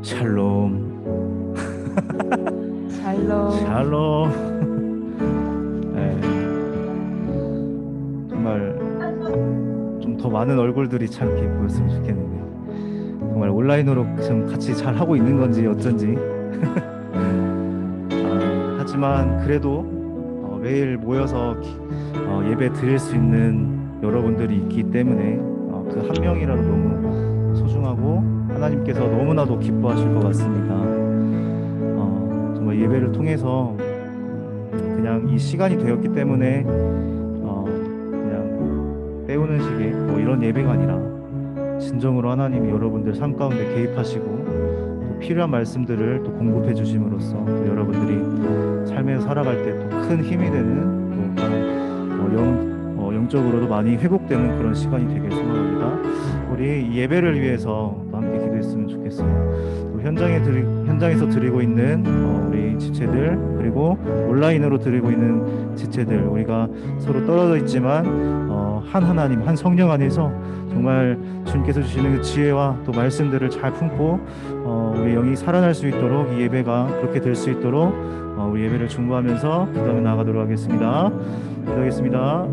샬롬. 샬롬. 샬롬. 네, 정말 좀 더 많은 얼굴들이 참 이렇게 보였으면 좋겠는데, 정말 온라인으로 좀 같이 잘 하고 있는 건지 어쩐지. 하지만 그래도 매일 모여서 예배 드릴 수 있는 여러분들이 있기 때문에 그 한 명이라도 너무 소중하고 하나님께서 너무나도 기뻐하실 것 같습니다. 정말 예배를 통해서 그냥 이 시간이 되었기 때문에 그냥 때우는 식의 뭐 이런 예배가 아니라 진정으로 하나님이 여러분들 삶 가운데 개입하시고 또 필요한 말씀들을 또 공급해 주심으로써 또 여러분들이 삶에서 살아갈 때 또 큰 힘이 되는 또 영적으로도 많이 회복되는 그런 시간이 되길 소망합니다. 우리 이 예배를 위해서 또 함께 기도했으면 좋겠어요. 또 현장에서 드리고 있는 우리 지체들, 그리고 온라인으로 드리고 있는 지체들, 우리가 서로 떨어져 있지만 한 하나님, 한 성령 안에서 정말 주님께서 주시는 그 지혜와 또 말씀들을 잘 품고 우리 영이 살아날 수 있도록, 이 예배가 그렇게 될 수 있도록 우리 예배를 중보하면서 기도하며 나아가도록 하겠습니다. 기도하겠습니다.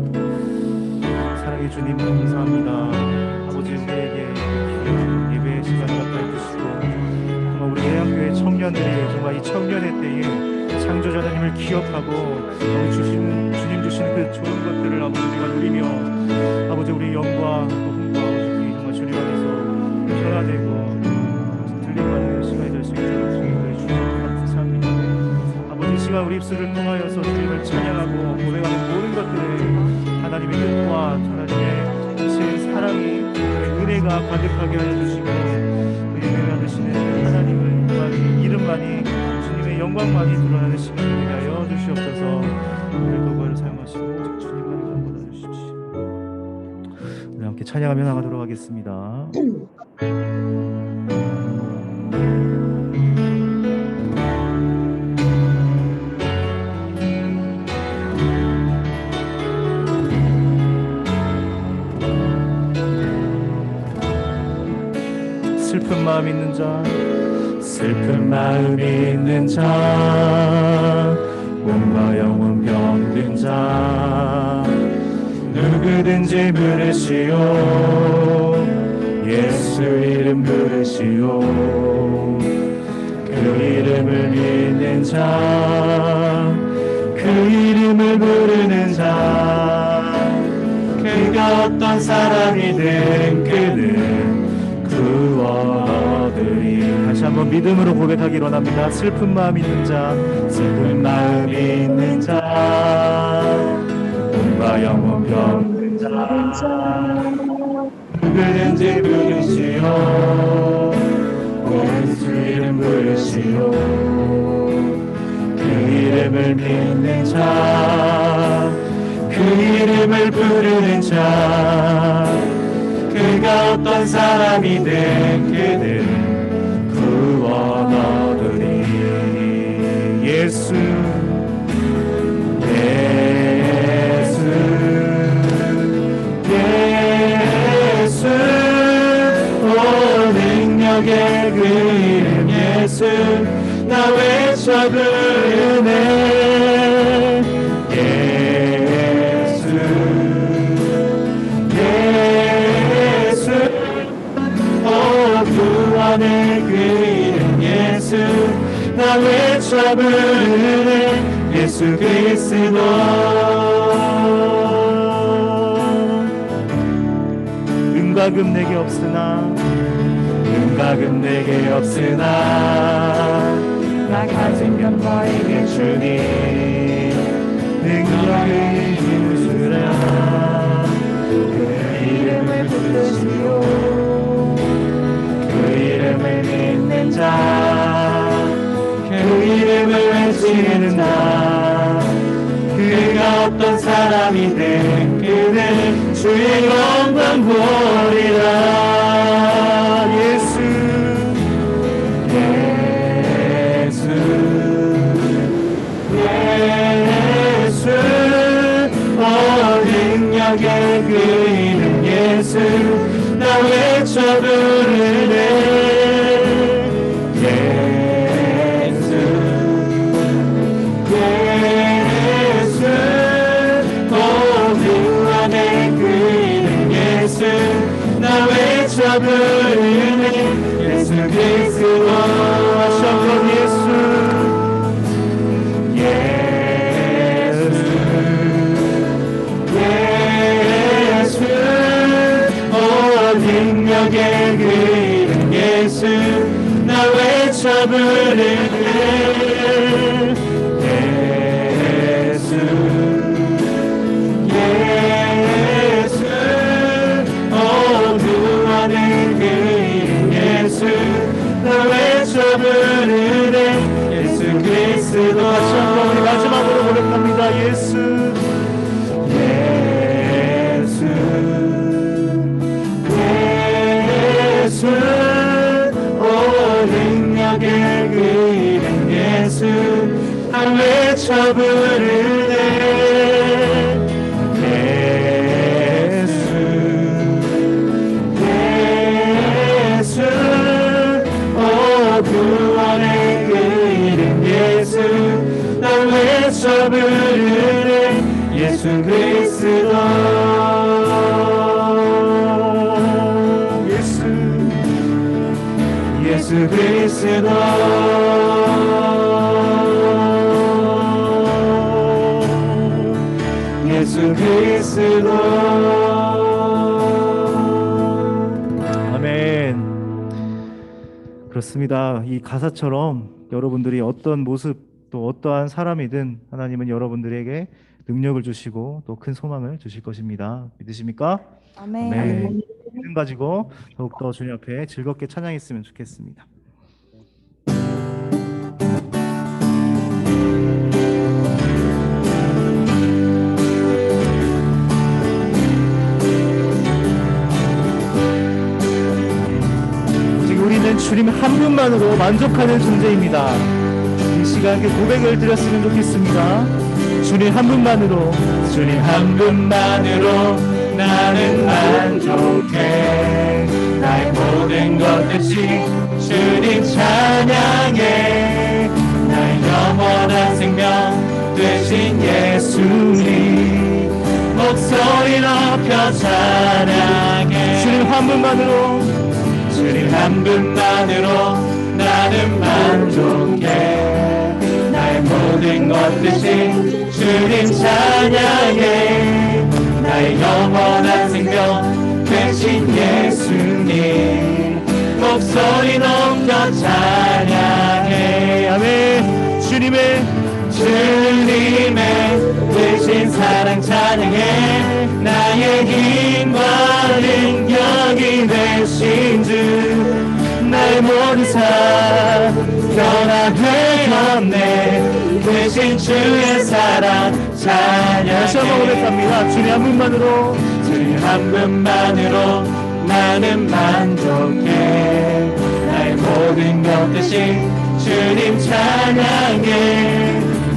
사랑의 주님, 감사합니다. 아버지, 우리에게 예배 시간을 갖다 주시고 정말 우리 해양교회 청년들이 정말 이 청년의 때에 창조자 하나님을 기억하고 주님 주신 그 좋은 것들을 아버지 우리가 누리며 아버지 우리 영과 또 흥과 아버지 정말 주님 안에서 변화되고 들림받는 시간이 될 수 있도록 주님을 주셔서 감사합니다. 아버지, 이 시간 우리 입술을 통하여서 주님을 찬양하고 고백하는 모든 것들을 하나님의 뜻과 하나님의 주신 사랑이 은혜가 가득하게 하여 주시고 예배 받으시는 하나님을 정말 이름만이, 주님의 영광만이 드러나는 시간 되게 하여 주시옵소서. 오늘 도구를 사용하시고 주님만을 영광 주십시오. 우리 함께 찬양하며 나가도록 하겠습니다. 슬픈 마음 있는 자, 슬픈 마음 있는 자, 몸과 영혼 병든 자, 누구든지 부르시오, 예수 이름 부르시오. 그 이름을 믿는 자, 그 이름을 부르는 자, 그가 어떤 사람이든 그는 구원 얻으리. 다시 한번 믿음으로 고백하기 원합니다. 슬픈 마음 있는 자, 슬픈 마음 있는 자, 몸과 영혼 병든 자, 누구든지 부르시오, 예수 이름 부르시오. 그 이름을 믿는 자, 그 이름을 부르는 자, 그가 어떤 사람이든 그는 구원 얻으리. 예수, 예수, 예수, 오 능력의 그 이름 예수, 나 외쳐 부르네. 구원의 그 이름 예수, 나 외쳐 부르는 예수 그리스도. 은과 금 내게 없으나, 은과 금 내게 없으나, 나 가진 영광에게 주니 능력을 주라. 그 이름을 부르시오, 이름을 믿는 자, 그 이름을 외치는 자, 그가 어떤 사람이든 그는 주의 영광 보리라. 예수, 예수, 예수, 능력의 그 이름 예수, 나 외쳐 부르네. 부르네 예수 그리스도 다시 한번 예수 능력의 그 이름 예수 나 외쳐 부르네 예수 예수 구원의 그 이름 예수 나 외쳐 부르네 예수 그리스도 다시 한번 우리 마지막으로 고백합니다. 예수 능력의 그 이름 예수 나 외쳐 부르네 예수 예수 구원의 그 이름 예수 나 외쳐 부르네 예수 그리스도 예수 그리스도 예수 그리스도 아멘. 그렇습니다. 이 가사처럼 여러분들이 어떤 모습 또 어떠한 사람이든 하나님은 여러분들에게 능력을 주시고 또 큰 소망을 주실 것입니다. 믿으십니까? 아멘. 아멘. 믿음 가지고 더욱더 주님 앞에 즐겁게 찬양했으면 좋겠습니다. 오직 우리는 주님 한 분만으로 만족하는 존재입니다. 이 시간에 고백을 드렸으면 좋겠습니다. 주님 한 분만으로 주님 한 분만으로 나는 만족해 나의 모든 것 대신 주님 찬양해 나의 영원한 생명 되신 예수님 목소리 높여 찬양해 주님 한 분만으로 주님 한 분만으로 나는 만족해 나의 모든 것 대신 주님 찬양해 나의 영원한 생명 되신 예수님 목소리 높여 찬양해 아멘. 주님의 대신 사랑 찬양해 나의 힘과 능력이 되신 주 나의 모든 삶 변화되었네 대신 주의 사랑 찬양해 다시 한번 고백합니다. 주님 한 분만으로 주님 한 분만으로 나는 만족해 나의 모든 것 대신 주님 찬양해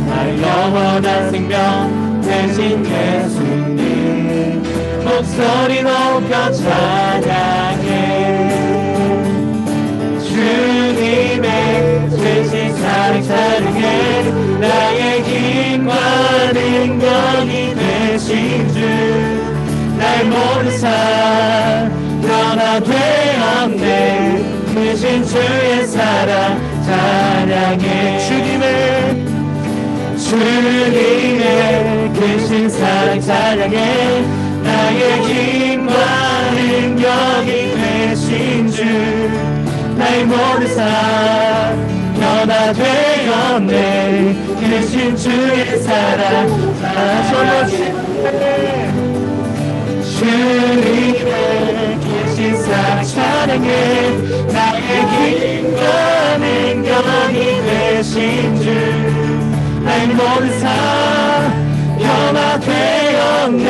나의 영원한 생명 대신 예수님 목소리 높여 찬양해 주님의 대신 사랑 찬양해 나의 힘과 능력이 되신 주 나의 모든 삶 변화되었네 대신 주의 사랑 찬양해 주님의 계신 사랑 찬양해 나의 힘과 능력이 되신 주 나의 모든 삶 변화되었네 계신 주의 사랑 찬양해 주님의 계신 사랑 찬양해 나의 힘과 능력이 되신 주 나의 모든 삶 변화되었네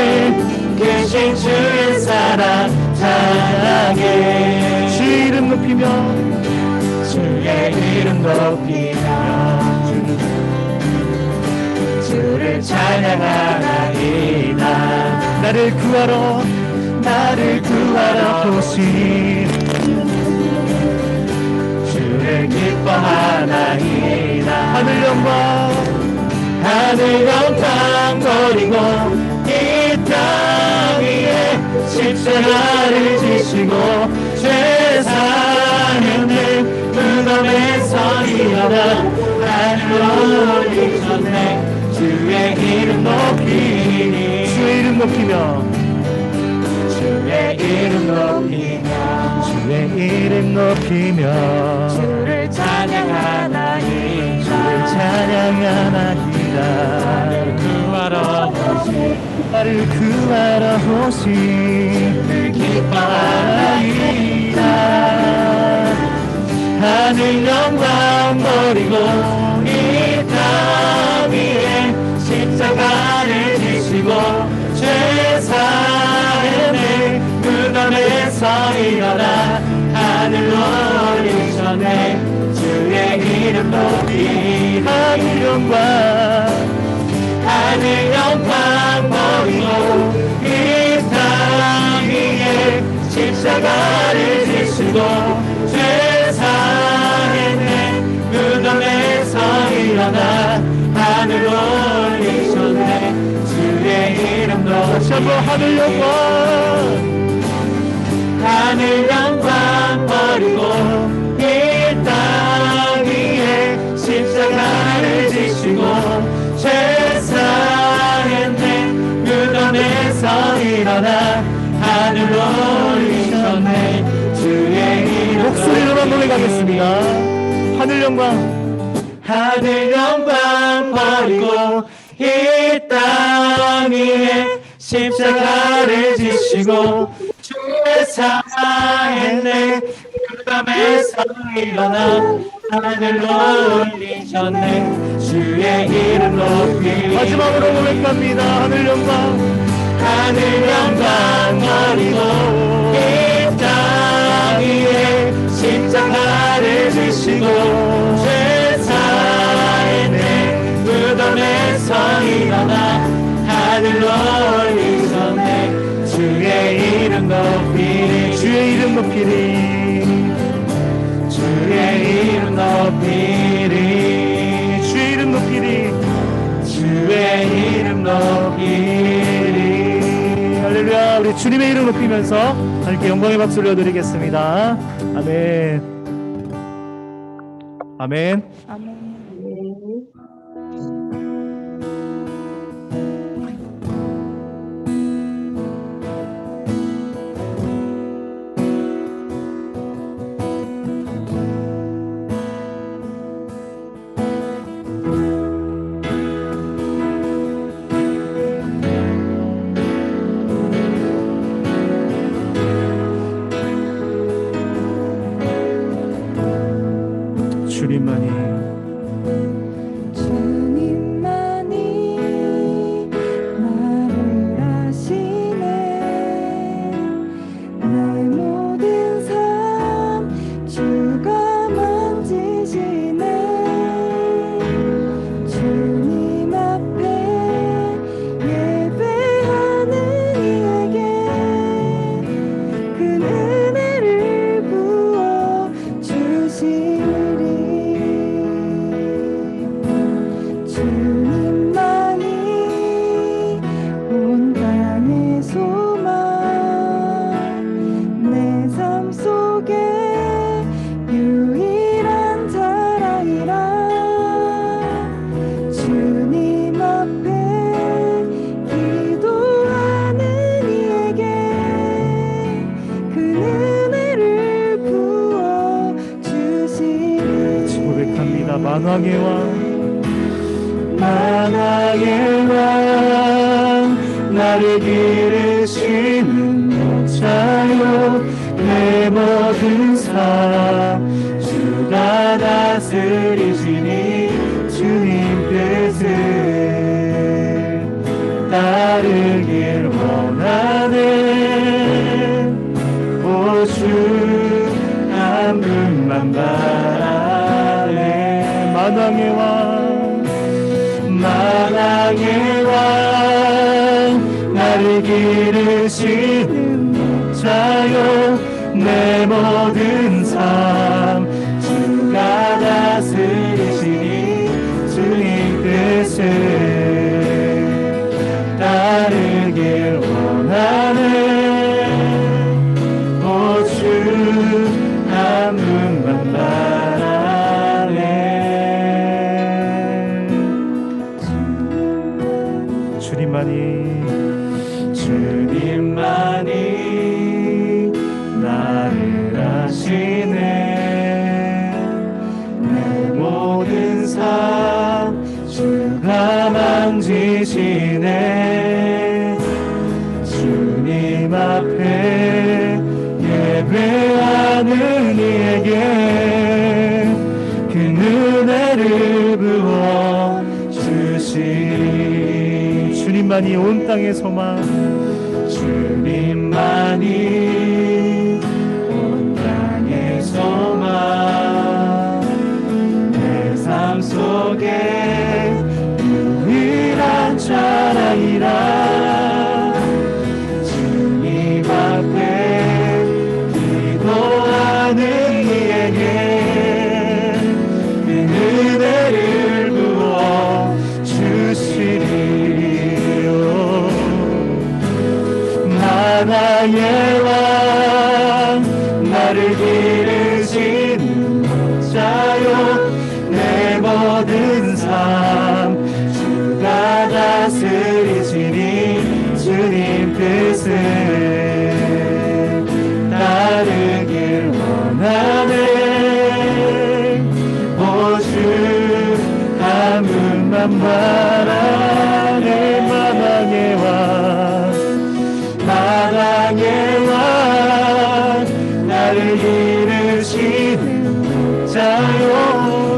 계신 주의 사랑 찬양해 주 이름 높이며 주의 이름 높이며 주를 찬양하나이다 나를 구하러 오신 주를 기뻐하나이다 하늘 영광 버리고 이 땅 위에 십자가를 지시고 주 죄사했네 무덤에서 일어나 하늘로 올리셨네 주의 이름 높이니 주의 이름 높이며 주의 이름 높이며 주의 이름 높이며 주를 찬양하나니 주를 찬양하나이다. 구하러 오신 나를 구하러 오신 기뻐하나이다 하늘 영광 버리고 이 땅 위에 십자가를 지시고 죄사했네 무덤에서 일어나 하늘로 올리셨네 주의 이름 높이 하늘 영광 하늘 영광 버리고 이 땅 위에 십자가를 지시고 죄사했네 무덤에서 일어나 하늘로 올리셨네 주의 이름 다시 한번 높이 하늘 영광 하늘 영광 버리고 이 땅 위에 십자가를 지시고 죄사했네 무덤에서 일어나 하늘로 올리셨네 주의 이름 목소리로만 노래가겠습니다. 하늘 영광 하늘 영광 버리고 이 땅 위에 십자가를 지시고 죄사했네 무덤에서 일어나 하늘로 올리셨네 주의 이름 높이 마지막으로 고백합니다. 하늘 영광 하늘 영광 버리고 이 땅 위에 십자가를 지시고 죄사했네 무덤에서 일어나 하늘로 올리셨네 주의 이름 높이리 주의 이름 높이리 주의 이름 높이리 주의 이름 높이리 주의 이름 높이리 할렐루야. 우리 주님의 이름 높이면서 함께 영광의 박수 올려드리겠습니다. 아멘 아멘. 아멘. 주님만이 주님만이 나를 아시네 내 모든 삶 주가 만지시네 주님 앞에 예배하는 이에게 그 은혜를 부어 주시리 주님만이 온 땅의 소망 내 삶 속에 유일한 자랑이라 주님 앞에 기도하는 이에게 그 은혜를 부어 주시리 고백합니다. 만왕의 왕 만왕의 왕 나를 기르시는 목자요 내 모든 삶 주가 다스리시니 주님 뜻을 따르길 원하네 오주 한 분만 바라네 만왕의 왕 만왕의 왕 나를 기르시는 목자요 내 모든 삶 주가 다스리시니 주님 뜻을 따르길 원하네 오주 지시네 주님 앞에 예배하는 이에게 그 은혜를 부어 주시니 주님만이 온 땅의 소망 주님만이 온 땅의 소망 내 삶 속에 유일한 자랑이라 주님 앞에 기도하는 이에게 그 은혜를 부어 주시리요 나라의 왕 나를 기르시는 자요 내 모든 삶 주가 다스리시니 주님 뜻을 따르길 원하네 오주 가문만 바라네 마당의 왕 마당의 왕 나를 기르시는 자요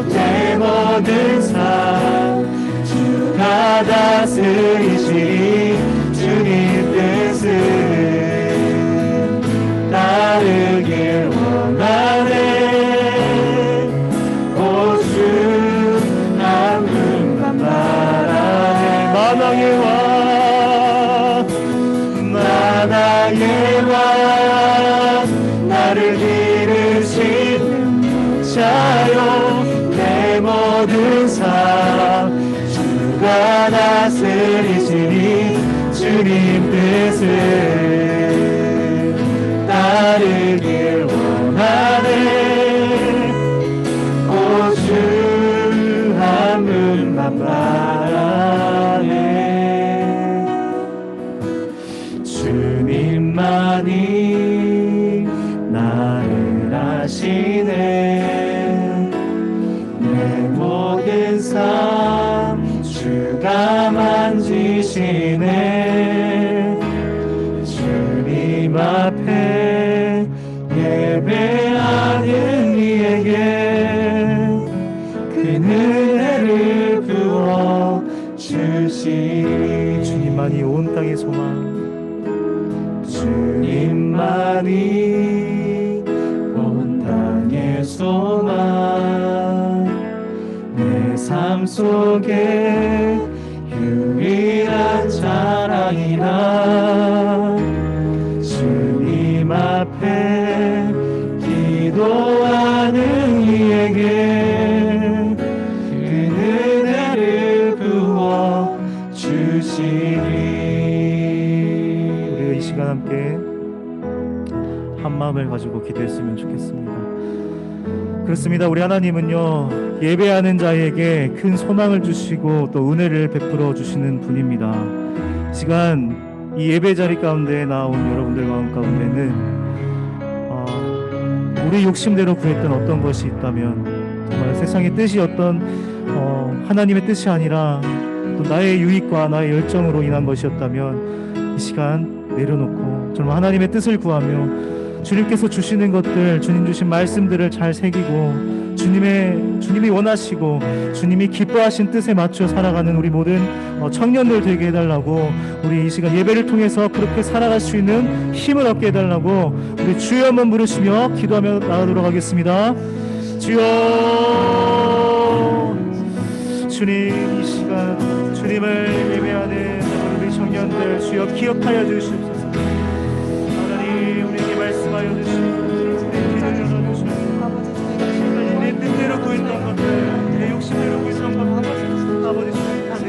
내 모든 삶 주가 다스리시니 주님 뜻을 따르길 원하네 오주 한 분만 바라네 만왕의 왕 만왕의 왕 나를 기르시는 자요 내 모든 삶 주가 다스리시니 주님 뜻을 따르길 원하네 오주 한 분만 바라네 주님만이 나를 아시네 내 모든 삶 주가 만지시네 주님 앞에 예배하는 이에게 그 은혜를 부어 주시니 주님만이 온 땅의 소망 주님만이 온 땅의 소망 내 삶 속에 유일한 자랑이라 주님 앞에 기도하는 이에게 그 은혜를 부어 주시니 우리가 이 시간 함께 한 마음을 가지고 기도했으면 좋겠습니다. 그렇습니다. 우리 하나님은요 예배하는 자에게 큰 소망을 주시고 또 은혜를 베풀어 주시는 분입니다. 시간 이 예배 자리 가운데 나온 여러분들 마음 가운데는 우리 욕심대로 구했던 어떤 것이 있다면 정말 세상의 뜻이 하나님의 뜻이 아니라 또 나의 유익과 나의 열정으로 인한 것이었다면 이 시간 내려놓고 정말 하나님의 뜻을 구하며 주님께서 주시는 것들 주님 주신 말씀들을 잘 새기고 주님이 원하시고 주님이 기뻐하신 뜻에 맞춰 살아가는 우리 모든 청년들 되게 해달라고 우리 이 시간 예배를 통해서 그렇게 살아갈 수 있는 힘을 얻게 해달라고 우리 주여 한번 부르시며 기도하며 나가도록 하겠습니다. 주여 주님 이 시간 주님을 예배하는 우리 청년들 주여 기억하여 주시옵소서. 하나님 우리에게 말씀하여 주시고 우리의 길을 열어주시고 내 뜻대로 구했던 것들 내 욕심대로 구했던 것들 아버지 주님 다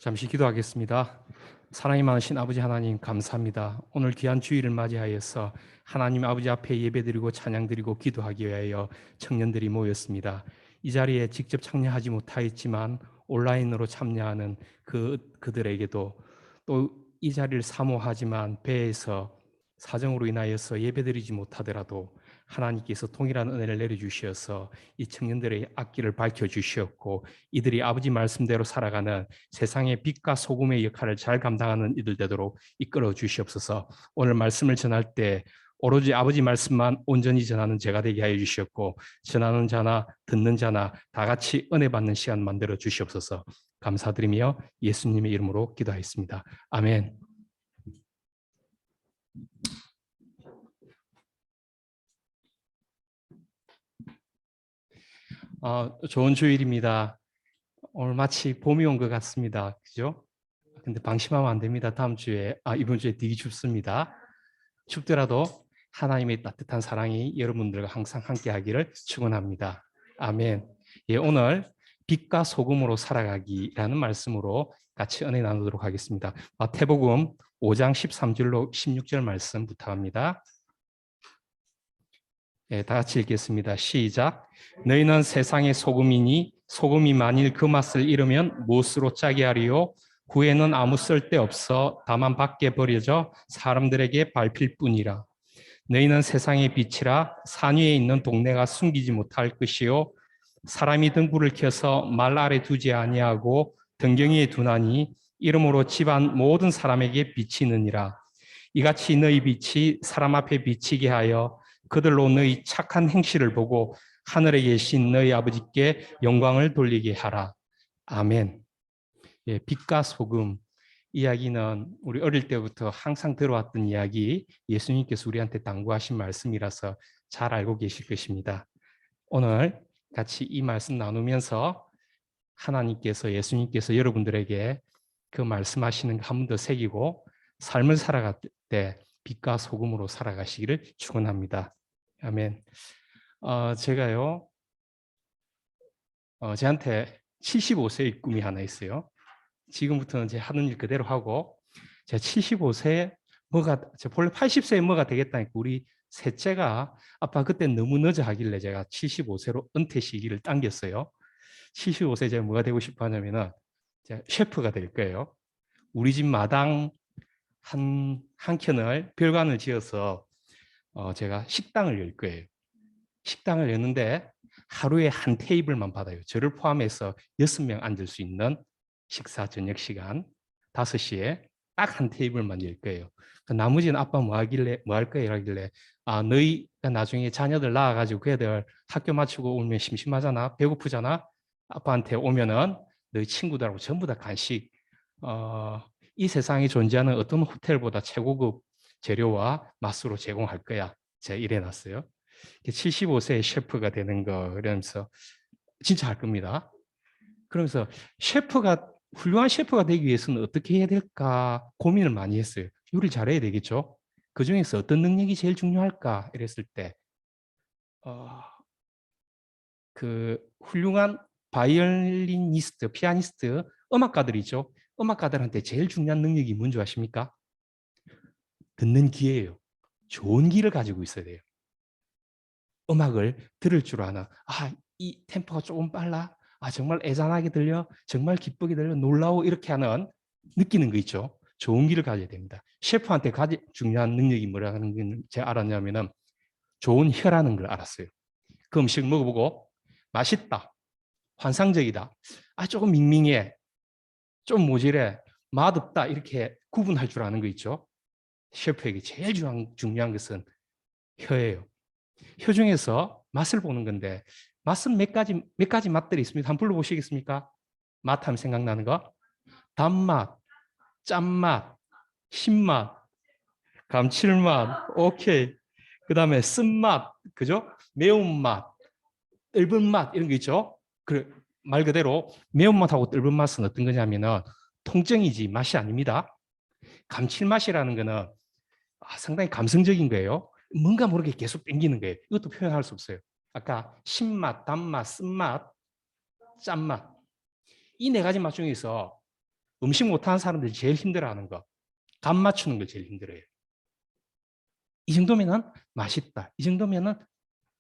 잠시 기도하겠습니다. 사랑이 많으신 아버지 하나님 감사합니다. 오늘 귀한 주일을 맞이하여서 하나님 아버지 앞에 예배드리고 찬양드리고 기도하기 위하여 청년들이 모였습니다. 이 자리에 직접 참여하지 못하였지만 온라인으로 참여하는 그들에게도 또 이 자리를 사모하지만 배에서 사정으로 인하여서 예배드리지 못하더라도 하나님께서 동일한 은혜를 내려주셔서 이 청년들의 앞길을 밝혀주셨고 이들이 아버지 말씀대로 살아가는 세상의 빛과 소금의 역할을 잘 감당하는 이들 되도록 이끌어 주시옵소서. 오늘 말씀을 전할 때 오로지 아버지 말씀만 온전히 전하는 제가 되게 하여 주시었고 전하는 자나 듣는 자나 다 같이 은혜 받는 시간 만들어 주시옵소서. 감사드리며 예수님의 이름으로 기도하였습니다. 아멘. 좋은 주일입니다. 오늘 마치 봄이 온 것 같습니다. 그죠? 근데 방심하면 안 됩니다. 다음 주에, 이번 주에 되게 춥습니다. 춥더라도 하나님의 따뜻한 사랑이 여러분들과 항상 함께 하기를 축원합니다. 아멘. 예, 오늘 빛과 소금으로 살아가기라는 말씀으로 같이 은혜 나누도록 하겠습니다. 마태복음 5장 13절로 16절 말씀 부탁합니다. 예, 다 같이 읽겠습니다. 시작. 너희는 세상의 소금이니 소금이 만일 그 맛을 잃으면 무엇으로 짜게 하리요? 후에는 아무 쓸데없어 다만 밖에 버려져 사람들에게 밟힐 뿐이라. 너희는 세상의 빛이라 산 위에 있는 동네가 숨기지 못할 것이요 사람이 등불을 켜서 말 아래 두지 아니하고 등경이에 두나니 이러므로 집안 모든 사람에게 비치느니라. 이같이 너희 빛이 사람 앞에 비치게 하여 그들로 너희 착한 행실을 보고 하늘에 계신 너희 아버지께 영광을 돌리게 하라. 아멘. 예, 빛과 소금 이야기는 우리 어릴 때부터 항상 들어왔던 이야기, 예수님께서 우리한테 당부하신 말씀이라서 잘 알고 계실 것입니다. 오늘 같이 이 말씀 나누면서 하나님께서, 예수님께서 여러분들에게 그 말씀하시는 거 한 번 더 새기고 삶을 살아갈 때 빛과 소금으로 살아가시기를 축원합니다. 아멘. 제가요, 저한테 75세의 꿈이 하나 있어요. 지금부터는 제 하는 일 그대로 하고, 제가 75세에 본래 80세에 뭐가 되겠다니까 우리 셋째가 아빠 그때 너무 늦어 하길래 제가 75세로 은퇴 시기를 당겼어요. 75세 제가 뭐가 되고 싶어 하냐면은 제가 셰프가 될 거예요. 우리 집 마당 한 켠을 별관을 지어서 제가 식당을 열 거예요. 식당을 여는데 하루에 한 테이블만 받아요. 저를 포함해서 6명 앉을 수 있는 식사 저녁 시간 5시에 딱 한 테이블만 열 거예요. 나머지는 아빠 뭐 할 거예요? 하길래 너희가 나중에 자녀들 낳아가지고 그 애들 학교 마치고 오면 심심하잖아, 배고프잖아. 아빠한테 오면은 너희 친구들하고 전부 다 간식 이 세상에 존재하는 어떤 호텔보다 최고급 재료와 맛으로 제공할 거야. 제가 이래놨어요. 75세의 셰프가 되는 거 그러면서 진짜 할 겁니다. 그러면서 훌륭한 셰프가 되기 위해서는 어떻게 해야 될까 고민을 많이 했어요. 요리를 잘해야 되겠죠. 그중에서 어떤 능력이 제일 중요할까 이랬을 때 그 훌륭한 바이올리니스트, 피아니스트, 음악가들이죠. 음악가들한테 제일 중요한 능력이 뭔지 아십니까? 듣는 귀예요. 좋은 귀를 가지고 있어야 돼요. 음악을 들을 줄 아나. 이 템포가 조금 빨라. 정말 애잔하게 들려. 정말 기쁘게 들려. 놀라워. 이렇게 하는 느끼는 거 있죠. 좋은 귀를 가져야 됩니다. 셰프한테 가장 중요한 능력이 뭐라는 걸 제가 알았냐면은 좋은 혀라는 걸 알았어요. 그 음식 먹어보고 맛있다. 환상적이다. 조금 밍밍해. 좀 모질해. 맛없다. 이렇게 구분할 줄 아는 거 있죠. 셰프에게 제일 중요한 것은 혀예요. 혀 중에서 맛을 보는 건데 맛은 몇 가지 맛들이 있습니다. 한번 불러보시겠습니까? 맛 하면 생각나는 거. 단맛, 짠맛, 신맛, 감칠맛, 오케이. 그 다음에 쓴맛, 그죠? 매운맛, 떫은 맛 이런 거 있죠? 말 그대로 매운맛하고 떫은 맛은 어떤 거냐면은 통증이지 맛이 아닙니다. 감칠맛이라는 거는 상당히 감성적인 거예요. 뭔가 모르게 계속 땡기는 거예요. 이것도 표현할 수 없어요. 아까 신맛, 단맛, 쓴맛, 짠맛 이 네 가지 맛 중에서 음식 못하는 사람들이 제일 힘들어하는 거, 간 맞추는 거 제일 힘들어요. 이 정도면은 맛있다. 이 정도면은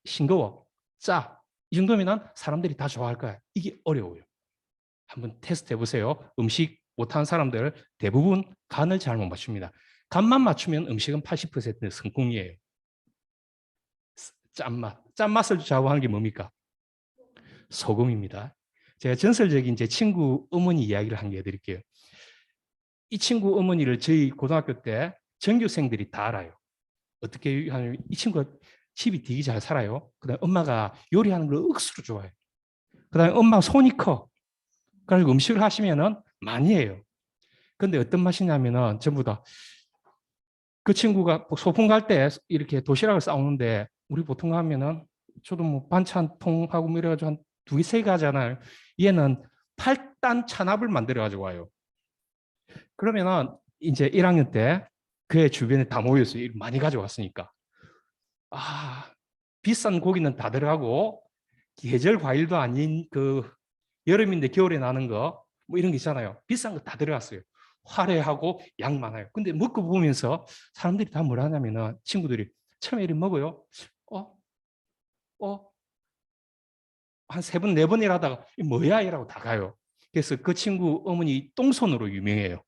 싱거워, 짜. 이 정도면은 사람들이 다 좋아할 거야. 이게 어려워요. 한번 테스트 해보세요. 음식 못하는 사람들 대부분 간을 잘못 맞춥니다. 간만 맞추면 음식은 80% 성공이에요. 짠맛. 짠맛을 좌우하는 게 뭡니까? 소금입니다. 제가 전설적인 제 친구 어머니 이야기를 한 개 해드릴게요. 이 친구 어머니를 저희 고등학교 때 전교생들이 다 알아요. 어떻게 하냐면 이 친구가 집이 되게 잘 살아요. 그다음에 엄마가 요리하는 걸 억수로 좋아해요. 그다음에 엄마 손이 커. 그래서 음식을 하시면은 많이 해요. 근데 어떤 맛이냐면은 전부 다 그 친구가 소풍 갈 때 이렇게 도시락을 싸오는데 우리 보통 하면은 저도 뭐 반찬통하고 뭐 이래가지고 한 두 개, 세 개 하잖아요. 얘는 8단 찬압을 만들어가지고 와요. 그러면은 이제 1학년 때 그의 주변에 다 모였어요. 많이 가져왔으니까. 아, 비싼 고기는 다 들어가고 계절 과일도 아닌 그 여름인데 겨울에 나는 거 뭐 이런 게 있잖아요. 비싼 거 다 들어갔어요. 화려하고 양 많아요. 근데 먹고 보면서 사람들이 다 뭐라 하냐면은 친구들이 처음에 이렇게 먹어요. 어? 한 세 번, 네 번이라 하다가 뭐야? 이라고 다 가요. 그래서 그 친구 어머니 똥손으로 유명해요.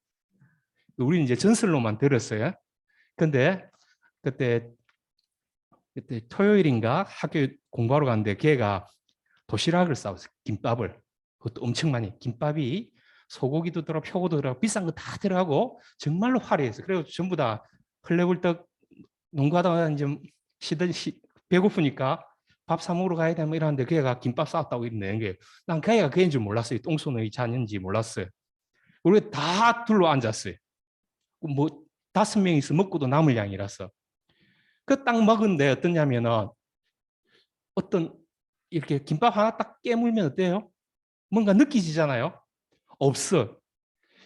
우리는 이제 전설로만 들었어요. 근데 그때 토요일인가 학교 공부하러 갔는데 걔가 도시락을 싸왔어요. 김밥을. 그것도 엄청 많이. 김밥이 소고기도 들어가고 표고도 들어가고 비싼 거 다 들어가고 정말로 화려했어요. 그리고 전부 다 헐레벌떡 농구하다가 이제 배고프니까 밥 사 먹으러 가야 되면 이러는데 걔가 김밥 싸왔다고 이러는 거예요. 난 걔가 그인 줄 몰랐어요. 똥손의 자녀인지 몰랐어요. 우리 다 둘러 앉았어요. 뭐 5명이서 먹고도 남을 양이라서. 그 딱 먹은데 어떠냐면은 어떤 이렇게 김밥 하나 딱 깨물면 어때요? 뭔가 느끼지잖아요. 없어.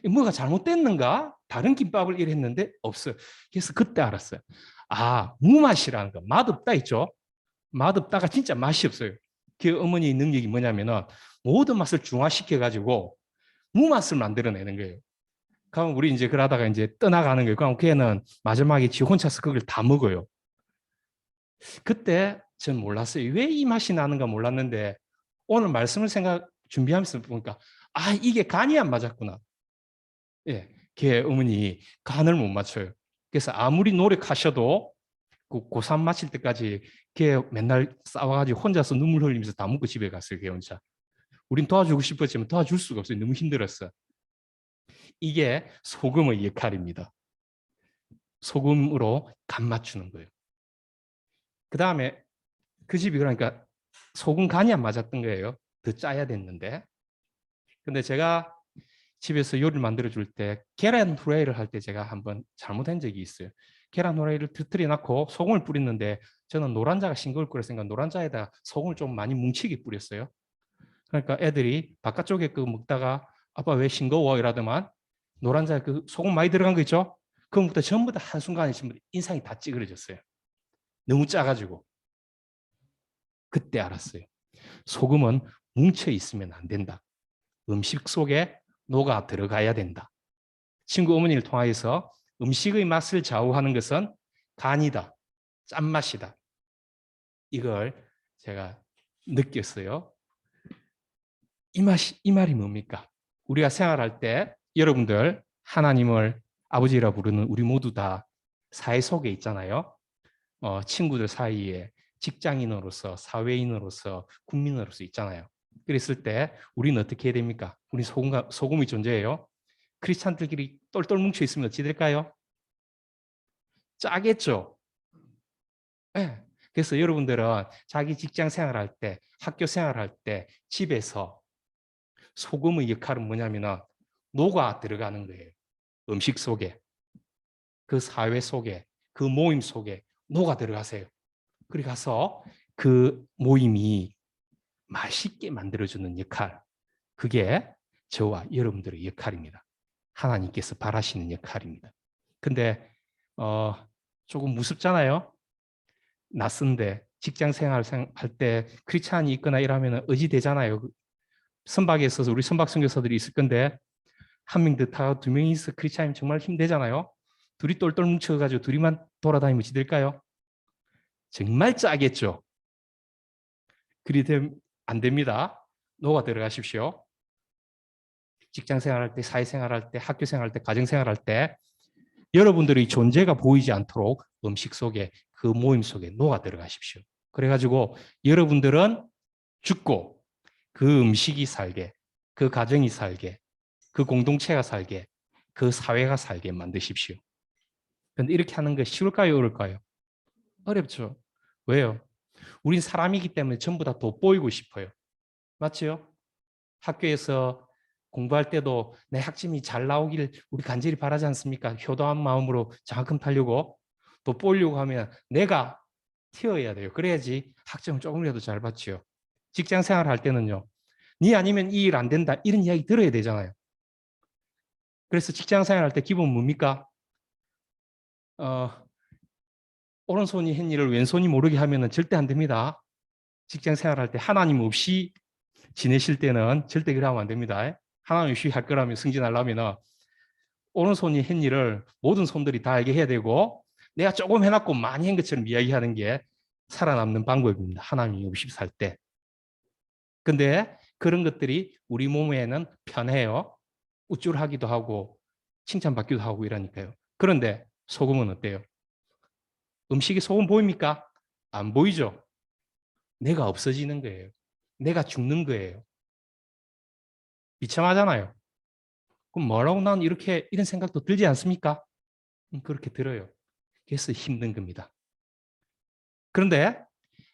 뭐가 잘못됐는가? 다른 김밥을 이랬는데 없어. 그래서 그때 알았어요. 아, 무맛이라는 거. 맛없다 있죠? 맛없다가 진짜 맛이 없어요. 그 어머니 능력이 뭐냐면은 모든 맛을 중화시켜가지고 무맛을 만들어내는 거예요. 그럼 우리 이제 그러다가 이제 떠나가는 거예요. 그럼 걔는 마지막에 지 혼자서 그걸 다 먹어요. 그때 전 몰랐어요. 왜 이 맛이 나는가 몰랐는데 오늘 말씀을 준비하면서 보니까 아, 이게 간이 안 맞았구나. 예, 걔 어머니 간을 못 맞춰요. 그래서 아무리 노력하셔도 그 고3 마칠 때까지 걔 맨날 싸워가지고 혼자서 눈물 흘리면서 다 먹고 집에 갔어요. 걔 혼자. 우린 도와주고 싶었지만 도와줄 수가 없어요. 너무 힘들었어. 이게 소금의 역할입니다. 소금으로 간 맞추는 거예요. 그 다음에 그 집이 그러니까 소금 간이 안 맞았던 거예요. 더 짜야 됐는데. 근데 제가 집에서 요리를 만들어줄 때 계란 후라이를 할 때 제가 한번 잘못한 적이 있어요. 계란 후라이를 터뜨려 놓고 소금을 뿌렸는데 저는 노란자가 싱거울 거라 생각 노란자에다 소금을 좀 많이 뭉치게 뿌렸어요. 그러니까 애들이 바깥쪽에 그 먹다가 아빠 왜 싱거워 이러더만 노란자에 그 소금 많이 들어간 거 있죠? 그거부터 전부 다 한순간에 인상이 다 찌그러졌어요. 너무 짜가지고. 그때 알았어요. 소금은 뭉쳐 있으면 안 된다. 음식 속에 녹아 들어가야 된다. 친구 어머니를 통하여서 음식의 맛을 좌우하는 것은 간이다. 짠맛이다. 이걸 제가 느꼈어요. 이 말이 뭡니까? 우리가 생활할 때 여러분들 하나님을 아버지라 부르는 우리 모두 다 사회 속에 있잖아요. 친구들 사이에 직장인으로서 사회인으로서 국민으로서 있잖아요. 그랬을 때 우리는 어떻게 해야 됩니까? 우리 소금이 존재해요. 크리스찬들끼리 똘똘 뭉쳐 있으면 어찌 될까요? 짜겠죠. 네. 그래서 여러분들은 자기 직장 생활할 때, 학교 생활할 때, 집에서 소금의 역할은 뭐냐면 녹아 들어가는 거예요. 음식 속에, 그 사회 속에, 그 모임 속에 녹아 들어가세요. 그리 가서 그 모임이 맛있게 만들어주는 역할, 그게 저와 여러분들의 역할입니다. 하나님께서 바라시는 역할입니다. 근데 조금 무섭잖아요. 낯선데 직장 생활 할 때 크리스찬이 있거나 이러면 의지되잖아요. 선박에 있어서 우리 선박 선교사들이 있을 건데 한 명 더 타고 두 명이서 그렇지 않으면 정말 힘들잖아요. 둘이 똘똘 뭉쳐가지고 둘이만 돌아다니면 지될까요? 정말 짜겠죠. 그리 되면 안 됩니다. 녹아 들어가십시오. 직장 생활할 때, 사회 생활할 때, 학교 생활할 때, 가정 생활할 때 여러분들의 존재가 보이지 않도록 음식 속에 그 모임 속에 녹아 들어가십시오. 그래가지고 여러분들은 죽고 그 음식이 살게, 그 가정이 살게, 그 공동체가 살게, 그 사회가 살게 만드십시오. 그런데 이렇게 하는 게 쉬울까요? 어려울까요? 어렵죠. 왜요? 우린 사람이기 때문에 전부 다 돋보이고 싶어요. 맞죠? 학교에서 공부할 때도 내 학점이 잘 나오길 우리 간절히 바라지 않습니까? 효도한 마음으로 장학금 타려고 돋보이려고 하면 내가 튀어야 돼요. 그래야지 학점을 조금이라도 잘 받지요. 직장 생활할 때는요. 니 아니면 이 일 안 된다. 이런 이야기 들어야 되잖아요. 그래서 직장 생활할 때 기본 뭡니까? 오른손이 한 일을 왼손이 모르게 하면 절대 안 됩니다. 직장 생활할 때 하나님 없이 지내실 때는 절대 그러면 안 됩니다. 하나님 없이 할 거라면 승진하려면 오른손이 한 일을 모든 손들이 다 알게 해야 되고 내가 조금 해놨고 많이 한 것처럼 이야기하는 게 살아남는 방법입니다. 하나님 없이 살 때. 근데 그런 것들이 우리 몸에는 편해요. 우쭐하기도 하고 칭찬받기도 하고 이러니까요. 그런데 소금은 어때요? 음식이 소금 보입니까? 안 보이죠? 내가 없어지는 거예요. 내가 죽는 거예요. 비참하잖아요. 그럼 뭐라고 난 이렇게 이런 생각도 들지 않습니까? 그렇게 들어요. 그래서 힘든 겁니다. 그런데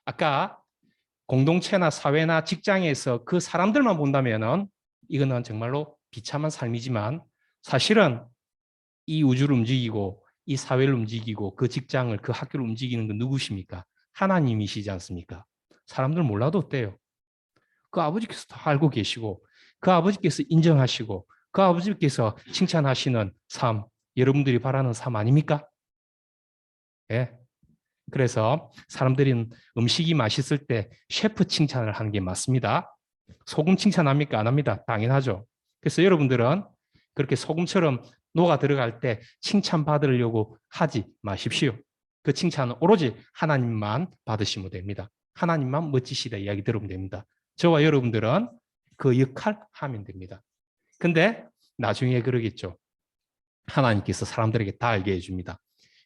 아까 공동체나 사회나 직장에서 그 사람들만 본다면은 이거는 정말로 비참한 삶이지만 사실은 이 우주를 움직이고 이 사회를 움직이고 그 직장을 그 학교를 움직이는 건 누구십니까? 하나님이시지 않습니까? 사람들 몰라도 어때요? 그 아버지께서 다 알고 계시고 그 아버지께서 인정하시고 그 아버지께서 칭찬하시는 삶, 여러분들이 바라는 삶 아닙니까? 예. 그래서 사람들은 음식이 맛있을 때 셰프 칭찬을 하는 게 맞습니다. 소금 칭찬합니까? 안 합니다. 당연하죠. 그래서 여러분들은 그렇게 소금처럼 녹아 들어갈 때 칭찬받으려고 하지 마십시오. 그 칭찬은 오로지 하나님만 받으시면 됩니다. 하나님만 멋지시다 이야기 들으면 됩니다. 저와 여러분들은 그 역할 하면 됩니다. 근데 나중에 그러겠죠. 하나님께서 사람들에게 다 알게 해줍니다.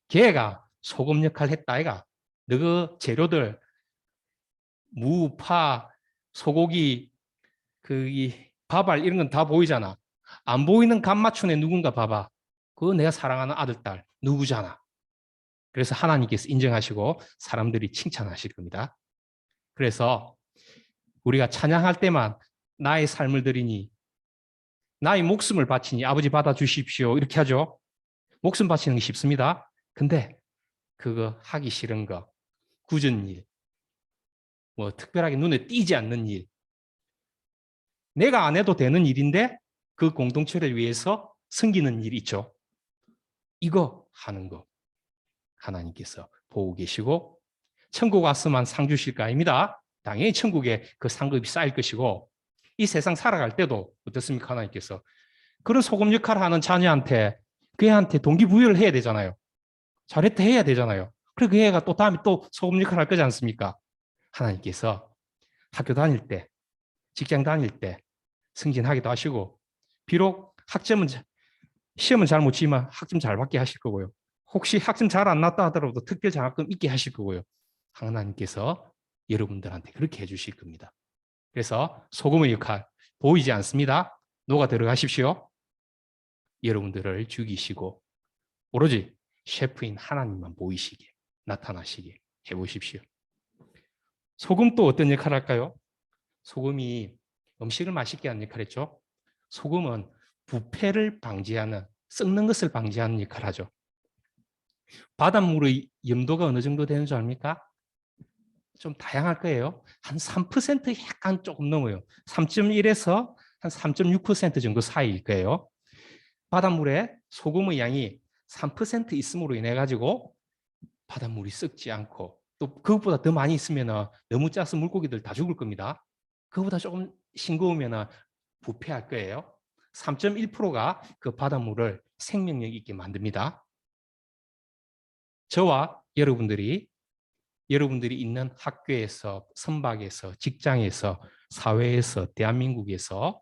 걔가 소금 역할 했다 아이가. 너 재료들 무, 파, 소고기, 밥알 이런 건 다 보이잖아. 안 보이는 간 맞춘 애 누군가 봐봐. 그거 내가 사랑하는 아들, 딸 누구잖아. 그래서 하나님께서 인정하시고 사람들이 칭찬하실 겁니다. 그래서 우리가 찬양할 때만 나의 삶을 드리니 나의 목숨을 바치니 아버지 받아주십시오. 이렇게 하죠. 목숨 바치는 게 쉽습니다. 근데 그거 하기 싫은 거, 굳은 일, 뭐 특별하게 눈에 띄지 않는 일, 내가 안 해도 되는 일인데 그 공동체를 위해서 섬기는 일이 있죠. 이거 하는 거 하나님께서 보고 계시고 천국 왔으면 상 주실 거 아닙니다. 당연히 천국에 그 상급이 쌓일 것이고 이 세상 살아갈 때도 어떻습니까? 하나님께서 그런 소금 역할을 하는 자녀한테 그 애한테 동기부여를 해야 되잖아요. 잘했다 해야 되잖아요. 그리고 그 애가 또 다음에 또 소금 역할을 할 거지 않습니까? 하나님께서 학교 다닐 때, 직장 다닐 때 승진하기도 하시고 비록 학점은 시험은 잘 못 치지만 학점 잘 받게 하실 거고요. 혹시 학점 잘 안 났다 하더라도 특별 장학금 있게 하실 거고요. 하나님께서 여러분들한테 그렇게 해주실 겁니다. 그래서 소금의 역할 보이지 않습니다. 녹아 들어가십시오. 여러분들을 죽이시고 오로지 셰프인 하나님만 보이시게 나타나시게 해보십시오. 소금 또 어떤 역할을 할까요? 소금이 음식을 맛있게 하는 역할을 했죠. 소금은 부패를 방지하는 썩는 것을 방지하는 역할을 하죠. 바닷물의 염도가 어느 정도 되는 줄 압니까? 좀 다양할 거예요. 한 3% 약간 조금 넘어요. 3.1에서 한 3.6% 정도 사이일 거예요. 바닷물에 소금의 양이 3% 있음으로 인해 가지고 바닷물이 썩지 않고 또 그것보다 더 많이 있으면 너무 짜서 물고기들 다 죽을 겁니다. 그것보다 조금 싱거우면 부패할 거예요. 3.1%가 그 바닷물을 생명력 있게 만듭니다. 저와 여러분들이 있는 학교에서, 선박에서, 직장에서, 사회에서, 대한민국에서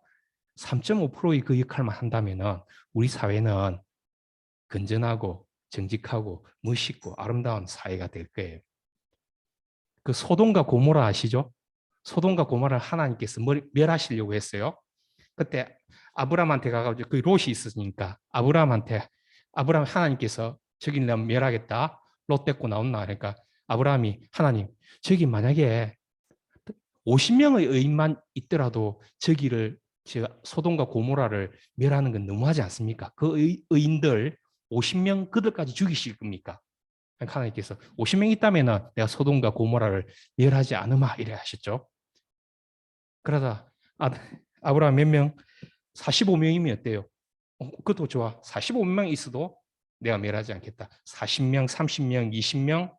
3.5%의 그 역할만 한다면 우리 사회는 건전하고 정직하고 멋있고 아름다운 사회가 될 거예요. 그 소돔과 고모라 아시죠? 소돔과 고모라를 하나님께서 멸하시려고 했어요. 그때 아브라함한테 가가지고 그 롯이 있으니까 아브라함 하나님께서 저기 내가 멸하겠다. 롯 데리고 나온나 그러니까 아브라함이 하나님 저기 만약에 50명의 의인만 있더라도 저기를 소돔과 고모라를 멸하는 건 너무하지 않습니까? 그 의인들 50명 그들까지 죽이실 겁니까? 하나님께서 50명 있다면 내가 소돔과 고모라를 멸하지 않으마 이래 하셨죠. 그러다 아브라함 몇 명? 45명이면 어때요? 그것도 좋아. 45명 있어도 내가 멸하지 않겠다. 40명, 30명, 20명,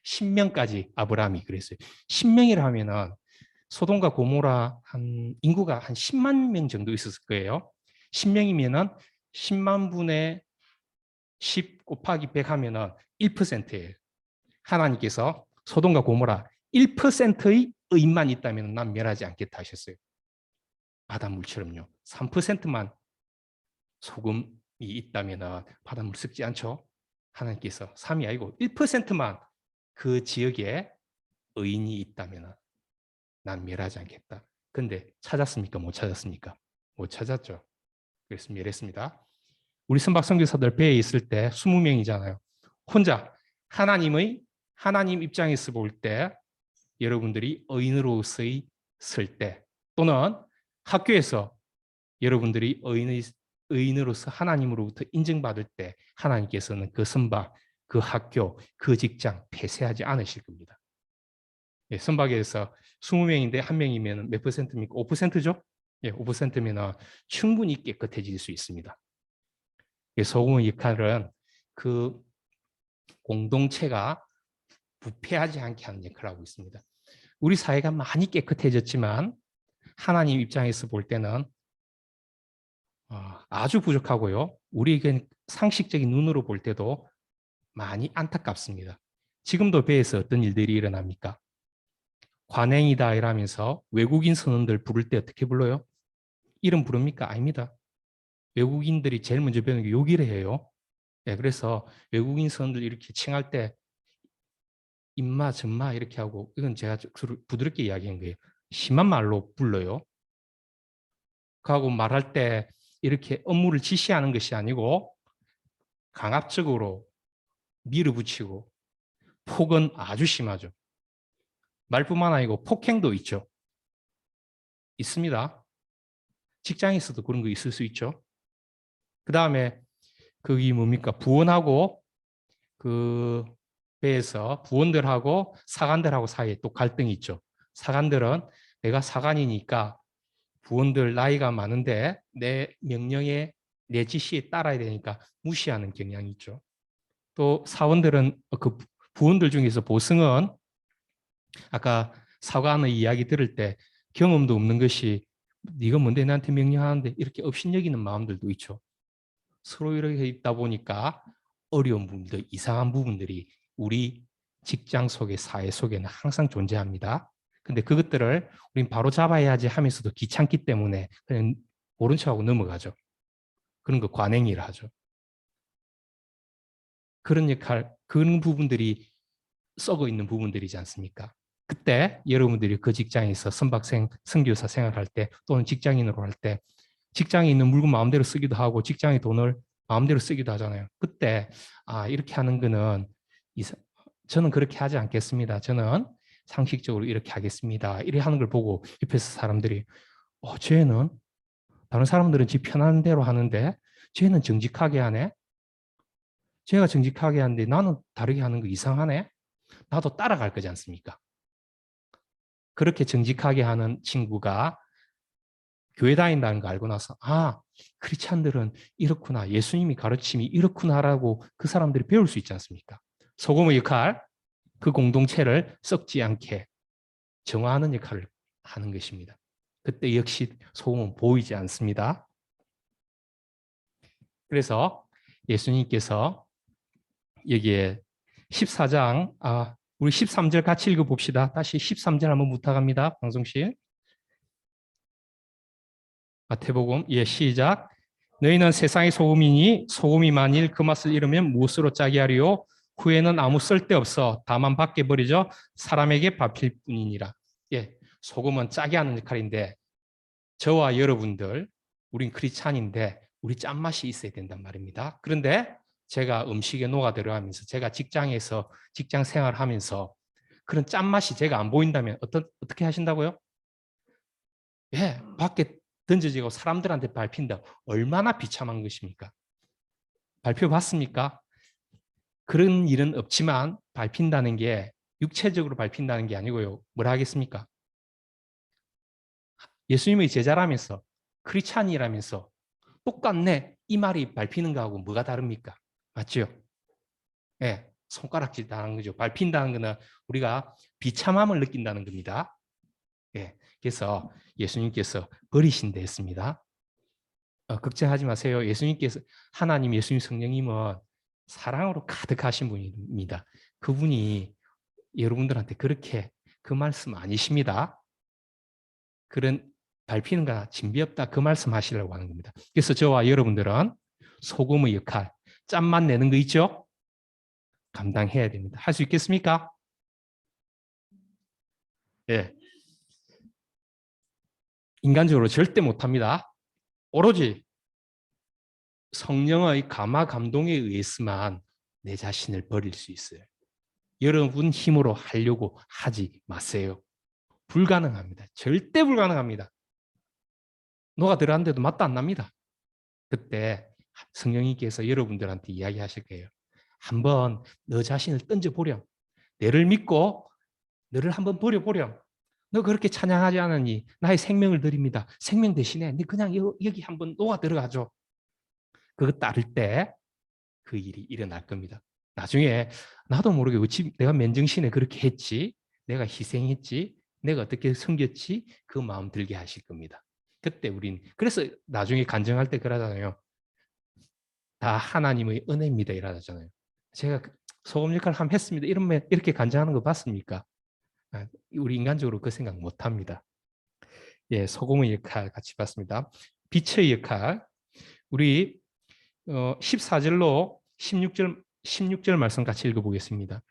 10명까지 아브라함이 그랬어요. 10명이라 하면은 소돔과 고모라 인구가 한 10만 명 정도 있었을 거예요. 10명이면은 10만 분의 10 곱하기 100 하면은 1%예요. 하나님께서 소돔과 고모라 1%의 의인만 있다면 난 멸하지 않겠다 하셨어요. 바닷물처럼요. 3%만 소금이 있다면 바닷물 썩지 않죠. 하나님께서 3이 아니고 1%만 그 지역에 의인이 있다면 난 멸하지 않겠다. 근데 찾았습니까? 못 찾았습니까? 못 찾았죠. 그래서 멸했습니다. 우리 선박 선교사들 배에 있을 때 20명이잖아요. 혼자 하나님 입장에서 볼 때 여러분들이 의인으로서 설 때 또는 학교에서 여러분들이 의인으로서 하나님으로부터 인정받을 때 하나님께서는 그 선박, 그 학교, 그 직장 폐쇄하지 않으실 겁니다. 예, 선박에서 20명인데 한 명이면 몇 퍼센트입니까? 5%죠? 예, 5%면 충분히 깨끗해질 수 있습니다. 예, 소금의 역할은 그 공동체가 부패하지 않게 하는 역할을 하고 있습니다. 우리 사회가 많이 깨끗해졌지만 하나님 입장에서 볼 때는 아주 부족하고요. 우리에겐 상식적인 눈으로 볼 때도 많이 안타깝습니다. 지금도 배에서 어떤 일들이 일어납니까? 관행이다 이러면서 외국인 선원들 부를 때 어떻게 불러요? 이름 부릅니까? 아닙니다. 외국인들이 제일 먼저 배우는 게 욕이래 해요. 네, 그래서 외국인 선원들 이렇게 칭할 때 임마, 전마 이렇게 하고 이건 제가 부드럽게 이야기한 거예요. 심한 말로 불러요. 그하고 말할 때 이렇게 업무를 지시하는 것이 아니고 강압적으로 밀어붙이고 폭은 아주 심하죠. 말뿐만 아니고 폭행도 있죠. 있습니다. 직장에서도 그런 거 있을 수 있죠. 그 다음에 그게 뭡니까? 부원하고 그 배에서 부원들하고 사관들하고 사이에 또 갈등이 있죠. 사관들은 내가 사관이니까 부원들 나이가 많은데 내 명령에 내 지시에 따라야 되니까 무시하는 경향이 있죠. 또 사원들은 그 부원들 중에서 보승은 아까 사관의 이야기 들을 때 경험도 없는 것이 네가 뭔데 나한테 명령하는데 이렇게 업신여기는 마음들도 있죠. 서로 이렇게 있다 보니까 어려운 부분들, 이상한 부분들이 우리 직장 속에 사회 속에는 항상 존재합니다. 근데 그것들을 우린 바로 잡아야지 하면서도 귀찮기 때문에 그냥 모른 척하고 넘어가죠. 그런 거 관행이라 하죠. 그런 역할, 그런 부분들이 썩어 있는 부분들이지 않습니까? 그때 여러분들이 그 직장에서 선박생, 선교사 생활할 때 또는 직장인으로 할 때 직장에 있는 물건 마음대로 쓰기도 하고 직장의 돈을 마음대로 쓰기도 하잖아요. 그때 이렇게 하는 거는 저는 그렇게 하지 않겠습니다. 저는 상식적으로 이렇게 하겠습니다. 이렇게 하는 걸 보고 옆에서 사람들이 쟤는 다른 사람들은 지 편한 대로 하는데 쟤는 정직하게 하네. 쟤가 정직하게 하는데 나는 다르게 하는 거 이상하네. 나도 따라갈 거지 않습니까? 그렇게 정직하게 하는 친구가 교회 다닌다는 거 알고 나서 크리스찬들은 이렇구나. 예수님이 가르침이 이렇구나라고 그 사람들이 배울 수 있지 않습니까? 소금의 역할, 그 공동체를 썩지 않게 정화하는 역할을 하는 것입니다. 그때 역시 소금은 보이지 않습니다. 그래서 예수님께서 여기에 14장, 우리 13절 같이 읽어봅시다. 다시 13절 한번 부탁합니다. 방송실. 마태복음, 시작. 너희는 세상의 소금이니 소금이 만일 그 맛을 잃으면 무엇으로 짜게 하리요? 후에는 아무 쓸데없어 다만 밖에 버리죠. 사람에게 밟힐 뿐이니라. 소금은 짜게 하는 역할인데 저와 여러분들, 우린 크리스찬인데 우리 짠맛이 있어야 된단 말입니다. 그런데 제가 음식에 녹아 들어가면서 제가 직장에서 직장 생활하면서 그런 짠맛이 제가 안 보인다면 어떻게 하신다고요? 밖에 던져지고 사람들한테 밟힌다. 얼마나 비참한 것입니까? 밟혀봤습니까? 그런 일은 없지만 밟힌다는 게 육체적으로 밟힌다는 게 아니고요. 뭐라 하겠습니까? 예수님의 제자라면서 크리스찬이라면서 똑같네. 이 말이 밟히는 거하고 뭐가 다릅니까? 맞죠? 손가락질 당하는 거죠. 밟힌다는 거는 우리가 비참함을 느낀다는 겁니다. 그래서 예수님께서 버리신다 했습니다. 걱정하지 마세요. 하나님, 예수님, 성령님은 사랑으로 가득하신 분입니다. 그분이 여러분들한테 그렇게 그 말씀 아니십니다. 그런 밟히는 거나 진비 없다 그 말씀 하시려고 하는 겁니다. 그래서 저와 여러분들은 소금의 역할, 짠맛 내는 거 있죠? 감당해야 됩니다. 할 수 있겠습니까? 인간적으로 절대 못합니다. 오로지 성령의 감화 감동에 의해서만 내 자신을 버릴 수 있어요. 여러분 힘으로 하려고 하지 마세요. 불가능합니다. 절대 불가능합니다. 너가 들어갔는데도 맛도 안 납니다. 그때 성령님께서 여러분들한테 이야기하실 거예요. 한번 너 자신을 던져보렴. 내를 믿고 너를 한번 버려보렴. 너 그렇게 찬양하지 않으니 나의 생명을 드립니다. 생명 대신에 네 그냥 여기 한번 녹아 들어가죠. 그거 따를 때 그 일이 일어날 겁니다. 나중에 나도 모르게 어찌 내가 맨정신에 그렇게 했지, 내가 희생했지, 내가 어떻게 섬겼지, 그 마음 들게 하실 겁니다. 그때 우린 그래서 나중에 간증할 때 그러잖아요. 다 하나님의 은혜입니다 이러잖아요. 제가 소금 역할을 한번 했습니다. 이렇게 간증하는 거 봤습니까? 우리 인간적으로 그 생각 못합니다. 소금의 역할 같이 봤습니다. 빛의 역할, 우리 14절로 16절 말씀 같이 읽어보겠습니다.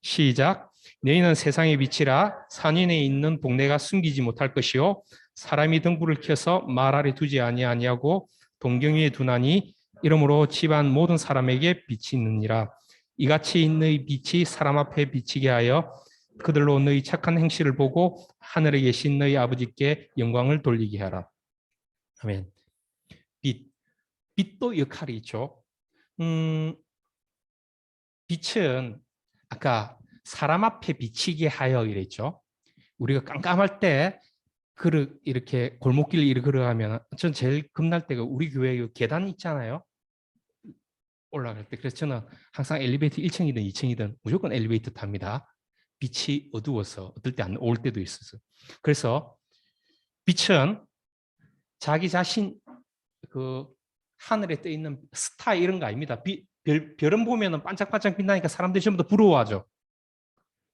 시작. 너희는 세상의 빛이라 산인에 있는 동네가 숨기지 못할 것이요 사람이 등불을 켜서 말 아래 두지 아니하고 동경 위에 두나니 이러므로 집안 모든 사람에게 빛이 있느니라. 이같이 너희 빛이 사람 앞에 비치게 하여 그들로 너희 착한 행실을 보고 하늘에 계신 너희 아버지께 영광을 돌리게 하라. 아멘. 빛도 역할이 있죠. 빛은 아까 사람 앞에 비치게 하여 이랬죠. 우리가 깜깜할 때 이렇게 골목길 이렇게 걸어가면 전 제일 겁날 때가 우리 교회 계단 있잖아요. 올라갈 때. 그래서 저는 항상 엘리베이터 1층이든 2층이든 무조건 엘리베이터 탑니다. 빛이 어두워서 어떨 때 안 올 때도 있어서. 그래서 빛은 자기 자신 하늘에 떠 있는 스타 이런 거 아닙니다. 별은 보면은 반짝반짝 빛나니까 사람들이 전부 다 부러워하죠.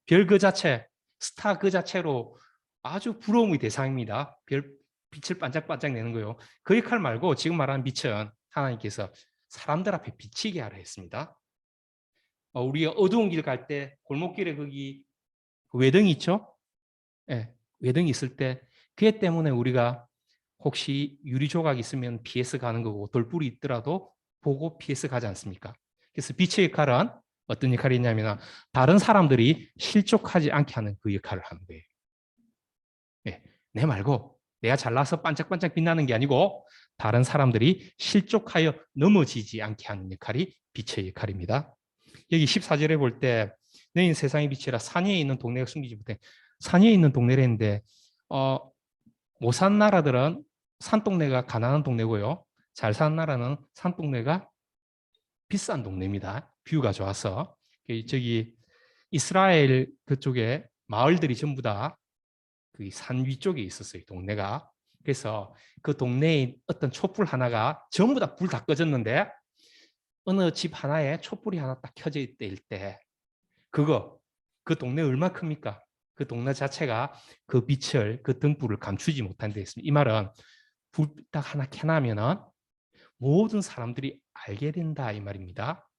별 그 자체, 스타 그 자체로 아주 부러움의 대상입니다. 빛을 반짝반짝 내는 거요. 그 역할 말고 지금 말하는 빛은 하나님께서 사람들 앞에 비치게 하라 했습니다. 우리가 어두운 길 갈 때 골목길에 거기 외등이 있죠? 외등이 있을 때 그게 때문에 우리가 혹시 유리 조각 있으면 피해서 가는 거고 돌불이 있더라도 보고 피해서 가지 않습니까? 그래서 빛의 역할은 어떤 역할이 있냐면 다른 사람들이 실족하지 않게 하는 그 역할을 하는 거예요. 내 말고 내가 잘나서 반짝반짝 빛나는 게 아니고 다른 사람들이 실족하여 넘어지지 않게 하는 역할이 빛의 역할입니다. 여기 14절에 볼 때 너희는 세상의 빛이라 산 위에 있는 동네가 숨기지 못해. 산 위에 있는 동네라는데 못 사는 나라들은 산동네가 가난한 동네고요. 잘 사는 나라는 산동네가 비싼 동네입니다. 뷰가 좋아서. 저기 이스라엘 그쪽에 마을들이 전부 다 그 산 위쪽에 있었어요. 동네가. 그래서 그 동네에 어떤 촛불 하나가 전부 다 불 다 꺼졌는데 어느 집 하나에 촛불이 하나 딱 켜져 있을 때 그 동네 얼마 큽니까? 그 동네 자체가 그 빛을 그 등불을 감추지 못한 데 있습니다. 이 말은 불 딱 하나 켜놓으면은 모든 사람들이 알게 된다 이 말입니다.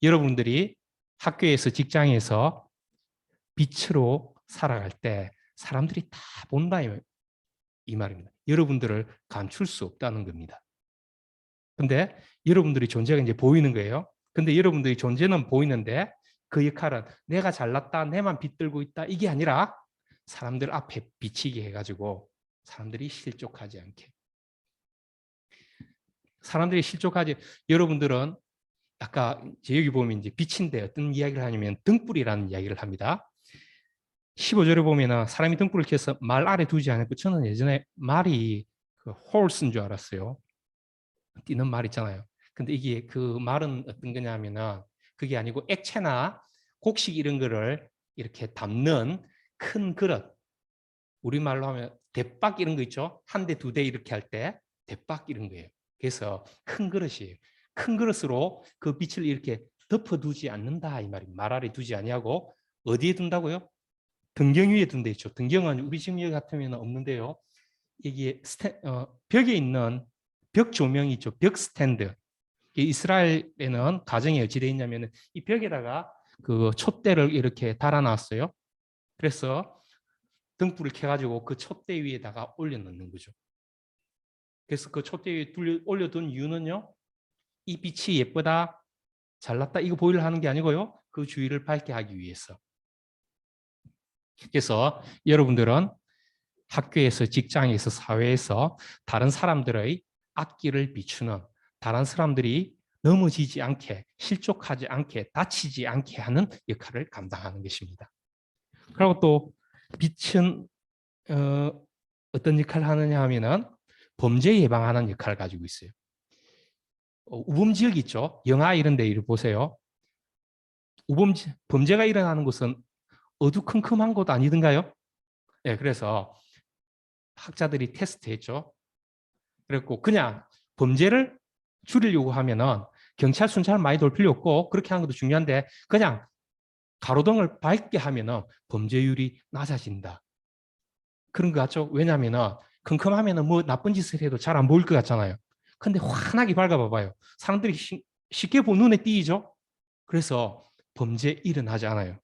여러분들이 학교에서 직장에서 빛으로 살아갈 때 사람들이 다 본다 이 말입니다. 여러분들을 감출 수 없다는 겁니다. 근데 여러분들이 존재가 이제 보이는 거예요. 근데 여러분들이 존재는 보이는데 그 역할은 내가 잘났다, 내만 빛들고 있다 이게 아니라 사람들 앞에 비치게 해가지고 사람들이 실족하지 않게. 사람들이 실족하지. 여러분들은 아까 여기 보면 이제 빛인데 어떤 이야기를 하냐면 등불이라는 이야기를 합니다. 15절에 보면은 사람이 등불을 켜서 말 아래 두지 않고 저는 예전에 말이 그 홀스인 줄 알았어요. 뛰는 말 있잖아요. 근데 이게 그 말은 어떤 거냐면은 그게 아니고 액체나 곡식 이런 거를 이렇게 담는 큰 그릇. 우리말로 하면 대박 이런 거 있죠. 한 대, 두 대 이렇게 할 때 대박 이런 거예요. 그래서 큰 그릇이에요. 큰 그릇으로 그 빛을 이렇게 덮어두지 않는다 이 말입니다. 말 아래 두지 아니하고 어디에 둔다고요? 등경 위에 둔 데 있죠. 등경은 우리 지금 여기 같으면 없는데요. 이게 벽에 있는 벽 조명이 있죠. 벽 스탠드. 이스라엘에는 가정에 어찌 되어 있냐면 이 벽에다가 그 촛대를 이렇게 달아놨어요. 그래서 등불을 켜가지고 그 촛대 위에다가 올려놓는 거죠. 그래서 그 촛대 위에 올려둔 이유는요. 이 빛이 예쁘다, 잘났다 이거 보이려 하는 게 아니고요. 그 주위를 밝게 하기 위해서. 그래서 여러분들은 학교에서, 직장에서, 사회에서 다른 사람들의 앞길을 비추는, 다른 사람들이 넘어지지 않게, 실족하지 않게, 다치지 않게 하는 역할을 감당하는 것입니다. 그리고 또 빛은 어떤 역할을 하느냐 하면은 범죄 예방하는 역할을 가지고 있어요. 우범지역 있죠. 영화 이런 데 보세요. 범죄가 일어나는 곳은 어두컴컴한 곳 아니던가요? 네, 그래서 학자들이 테스트했죠. 그랬고 그냥 범죄를 줄이려고 하면은 경찰 순찰 많이 돌 필요 없고 그렇게 하는 것도 중요한데 그냥 가로등을 밝게 하면은 범죄율이 낮아진다. 그런 것 같죠? 왜냐하면은 컴컴하면은 뭐 나쁜 짓을 해도 잘 안 보일 것 같잖아요. 근데 환하게 밝아봐봐요. 사람들이 쉽게 눈에 띄죠? 그래서 범죄 일어나지 않아요.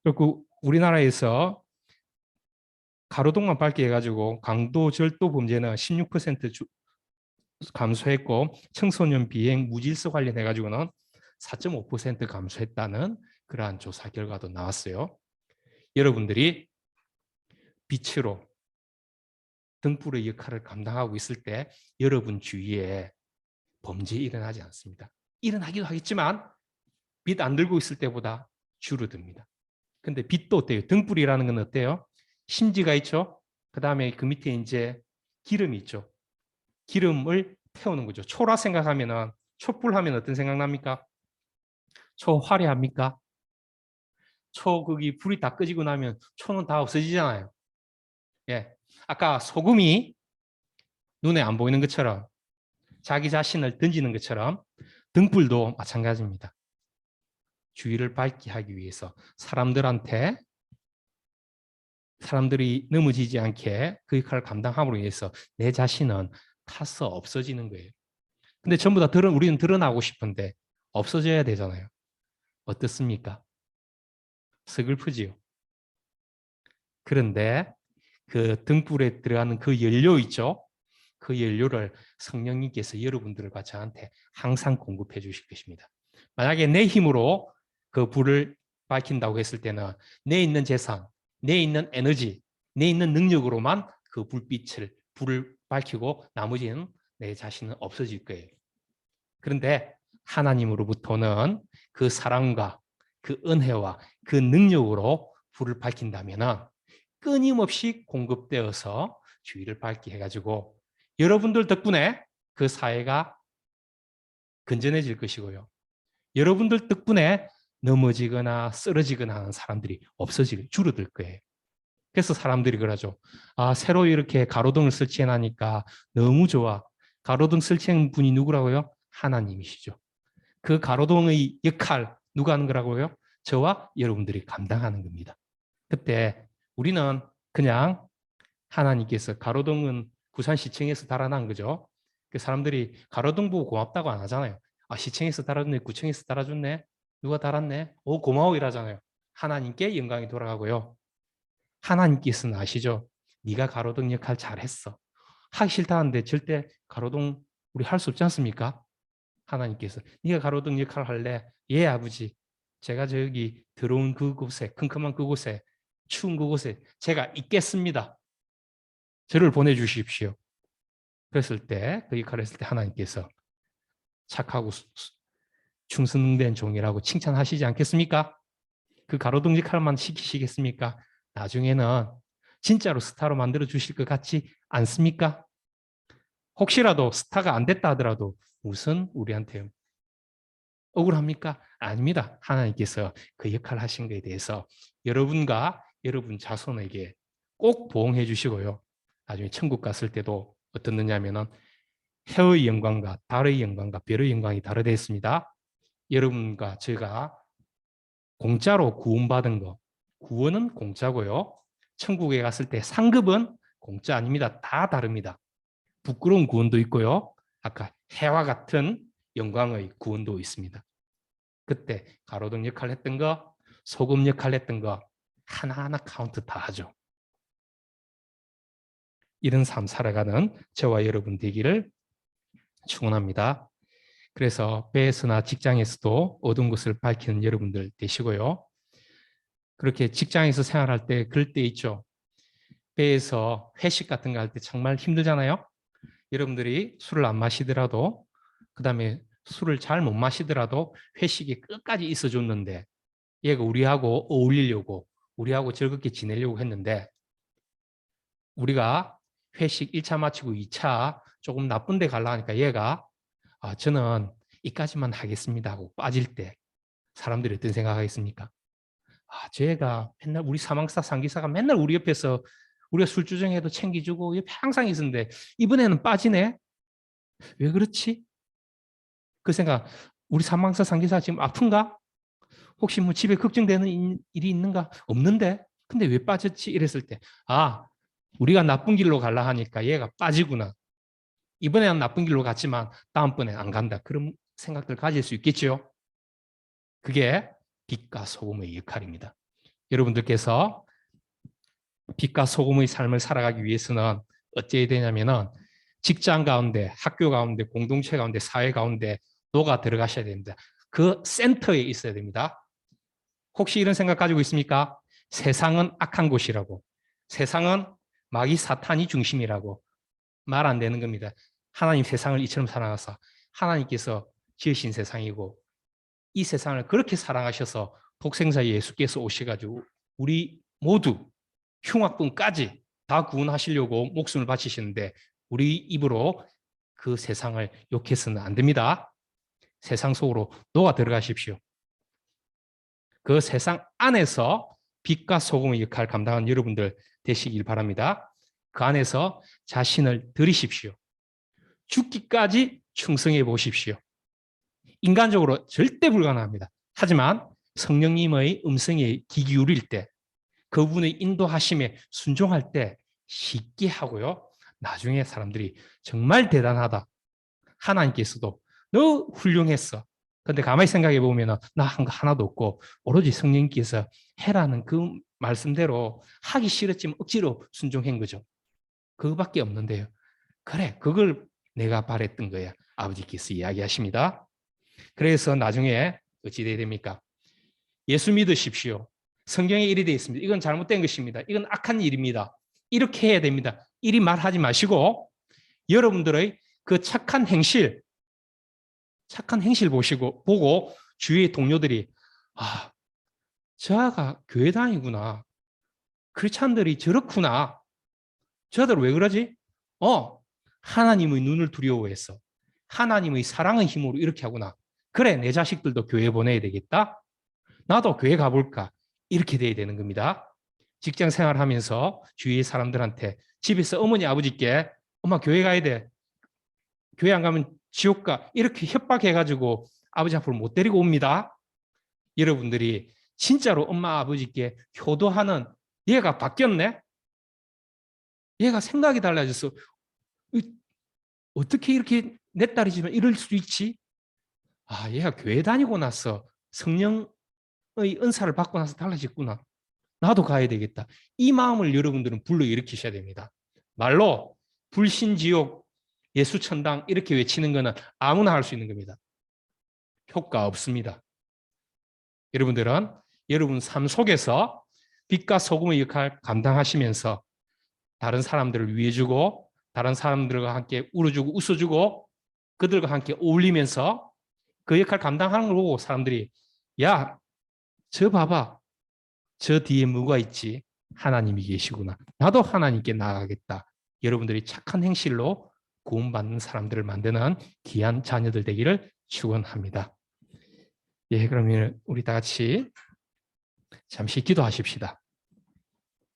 그리고 우리나라에서 가로등만 밝게 해가지고 강도 절도 범죄는 16% 감소했고 청소년 비행 무질서 관련해가지고는 4.5% 감소했다는 그러한 조사 결과도 나왔어요. 여러분들이 빛으로 등불의 역할을 감당하고 있을 때 여러분 주위에 범죄 일어나지 않습니다. 일어나기도 하겠지만 빛 안 들고 있을 때보다 줄어듭니다. 근데 빛도 어때요? 등불이라는 건 어때요? 심지가 있죠. 그 다음에 그 밑에 이제 기름이 있죠. 기름을 태우는 거죠. 초라 생각하면은 촛불 하면 어떤 생각 납니까? 초 화려합니까? 초 거기 불이 다 꺼지고 나면 초는 다 없어지잖아요. 예. 아까 소금이 눈에 안 보이는 것처럼 자기 자신을 던지는 것처럼 등불도 마찬가지입니다. 주위를 밝게 하기 위해서 사람들이 넘어지지 않게 그 역할을 감당함으로 위해서 내 자신은 타서 없어지는 거예요. 근데 전부 다 우리는 드러나고 싶은데 없어져야 되잖아요. 어떻습니까? 서글프지요. 그런데 그 등불에 들어가는 그 연료 있죠? 그 연료를 성령님께서 여러분들과 저한테 항상 공급해 주실 것입니다. 만약에 내 힘으로 그 불을 밝힌다고 했을 때는 내 있는 재산, 내 있는 에너지, 내 있는 능력으로만 그 불을 밝히고 나머지는 내 자신은 없어질 거예요. 그런데 하나님으로부터는 그 사랑과 그 은혜와 그 능력으로 불을 밝힌다면 끊임없이 공급되어서 주위를 밝게 해가지고 여러분들 덕분에 그 사회가 건전해질 것이고요. 여러분들 덕분에 넘어지거나 쓰러지거나 하는 사람들이 줄어들 거예요. 그래서 사람들이 그러죠. 아, 새로 이렇게 가로등을 설치해 놨으니까 너무 좋아. 가로등 설치한 분이 누구라고요? 하나님이시죠. 그 가로등의 역할 누가 하는 거라고요? 저와 여러분들이 감당하는 겁니다. 그때 우리는 그냥 하나님께서 가로등은 부산시청에서 달아난 거죠. 그 사람들이 가로등 보고 고맙다고 안 하잖아요. 아, 시청에서 달아줬네, 구청에서 달아줬네, 누가 달았네, 오 고마워 이러잖아요. 하나님께 영광이 돌아가고요. 하나님께서는 아시죠? 네가 가로등 역할 잘했어. 하기 싫다 하는데 절대 가로등 우리 할 수 없지 않습니까? 하나님께서 네가 가로등 역할 할래? 예, 아버지. 제가 저기 더러운 그곳에, 컴컴한 그곳에, 추운 그곳에 제가 있겠습니다. 저를 보내주십시오. 그랬을 때, 그 역할을 했을 때 하나님께서 착하고 충성된 종이라고 칭찬하시지 않겠습니까? 그 가로등 역할만 시키시겠습니까? 나중에는 진짜로 스타로 만들어 주실 것 같지 않습니까? 혹시라도 스타가 안 됐다 하더라도 무슨 우리한테 억울합니까? 아닙니다. 하나님께서 그 역할을 하신 것에 대해서 여러분과 여러분 자손에게 꼭 보응해 주시고요. 나중에 천국 갔을 때도 어떻느냐면은 해의 영광과 달의 영광과 별의 영광이 다르다 했습니다. 여러분과 제가 공짜로 구원받은 거, 구원은 공짜고요. 천국에 갔을 때 상급은 공짜 아닙니다. 다 다릅니다. 부끄러운 구원도 있고요. 아까 해와 같은 영광의 구원도 있습니다. 그때 가로등 역할을 했던 거, 소금 역할을 했던 거 하나하나 카운트 다 하죠. 이런 삶 살아가는 저와 여러분 되기를 축원합니다. 그래서 배에서나 직장에서도 어두운 것을 밝히는 여러분들 되시고요. 그렇게 직장에서 생활할 때 그럴 때 있죠. 배에서 회식 같은 거 할 때 정말 힘들잖아요. 여러분들이 술을 안 마시더라도 그다음에 술을 잘 못 마시더라도 회식에 끝까지 있어줬는데 얘가 우리하고 어울리려고 우리하고 즐겁게 지내려고 했는데 우리가 회식 1차 마치고 2차 조금 나쁜 데 가려 하니까 얘가 저는 이까지만 하겠습니다 하고 빠질 때 사람들이 어떤 생각하겠습니까? 쟤가 맨날 우리 사망사 상기사가 맨날 우리 옆에서 우리가 술주정해도 챙겨주고 옆에 항상 있었는데 이번에는 빠지네? 왜 그렇지? 그 생각, 우리 사망사 상기사 지금 아픈가? 혹시 뭐 집에 걱정되는 일이 있는가? 없는데? 근데 왜 빠졌지? 이랬을 때, 우리가 나쁜 길로 가려 하니까 얘가 빠지구나. 이번에는 나쁜 길로 갔지만 다음번에 안 간다. 그런 생각들 가질 수 있겠죠. 그게 빛과 소금의 역할입니다. 여러분들께서 빛과 소금의 삶을 살아가기 위해서는 어찌해야 되냐면은 직장 가운데, 학교 가운데, 공동체 가운데, 사회 가운데 녹아 들어가셔야 됩니다. 그 센터에 있어야 됩니다. 혹시 이런 생각 가지고 있습니까? 세상은 악한 곳이라고. 세상은 마귀 사탄이 중심이라고. 말 안 되는 겁니다. 하나님 세상을 이처럼 사랑하사 하나님께서 지으신 세상이고 이 세상을 그렇게 사랑하셔서 독생자 예수께서 오셔가지고 우리 모두 흉악분까지 다 구원하시려고 목숨을 바치시는데 우리 입으로 그 세상을 욕해서는 안 됩니다. 세상 속으로 녹아 들어가십시오. 그 세상 안에서 빛과 소금의 역할을 감당한 여러분들 되시길 바랍니다. 그 안에서 자신을 들이십시오. 죽기까지 충성해 보십시오. 인간적으로 절대 불가능합니다. 하지만 성령님의 음성에 귀 기울일 때 그분의 인도하심에 순종할 때 쉽게 하고요. 나중에 사람들이 정말 대단하다. 하나님께서도 너 훌륭했어. 근데 가만히 생각해 보면 나 한 거 하나도 없고 오로지 성령님께서 해라는 그 말씀대로 하기 싫었지만 억지로 순종한 거죠. 그거밖에 없는데요. 그래, 그걸 내가 바랬던 거야. 아버지께서 이야기하십니다. 그래서 나중에 어찌 돼야 됩니까? 예수 믿으십시오. 성경에 이리 되어 있습니다. 이건 잘못된 것입니다. 이건 악한 일입니다. 이렇게 해야 됩니다. 이리 말하지 마시고 여러분들의 그 착한 행실 보고 주위의 동료들이 저아가 교회 다니구나. 크리스찬들이 저렇구나. 저들 왜 그러지? 하나님의 눈을 두려워해서 하나님의 사랑의 힘으로 이렇게 하구나. 그래, 내 자식들도 교회 보내야 되겠다. 나도 교회 가볼까. 이렇게 돼야 되는 겁니다. 직장 생활하면서 주위의 사람들한테 집에서 어머니 아버지께 엄마 교회 가야 돼. 교회 안 가면 지옥 가. 이렇게 협박해가지고 아버지 앞으로 못 데리고 옵니다. 여러분들이 진짜로 엄마 아버지께 효도하는 얘가 바뀌었네? 얘가 생각이 달라졌어. 어떻게 이렇게 내 딸이지만 이럴 수 있지? 아, 얘가 교회 다니고 나서 성령의 은사를 받고 나서 달라졌구나. 나도 가야 되겠다. 이 마음을 여러분들은 불러일으키셔야 됩니다. 말로 불신지옥, 예수천당 이렇게 외치는 것은 아무나 할 수 있는 겁니다. 효과 없습니다. 여러분들은 여러분 삶 속에서 빛과 소금의 역할을 감당하시면서 다른 사람들을 위해주고 다른 사람들과 함께 울어주고 웃어주고 그들과 함께 어울리면서 그 역할을 감당하는 걸 보고 사람들이 야, 저 봐봐. 저 뒤에 뭐가 있지? 하나님이 계시구나. 나도 하나님께 나아가겠다. 여러분들이 착한 행실로 구원받는 사람들을 만드는 귀한 자녀들 되기를 축원합니다. 예, 그러면 우리 다 같이 잠시 기도하십시다.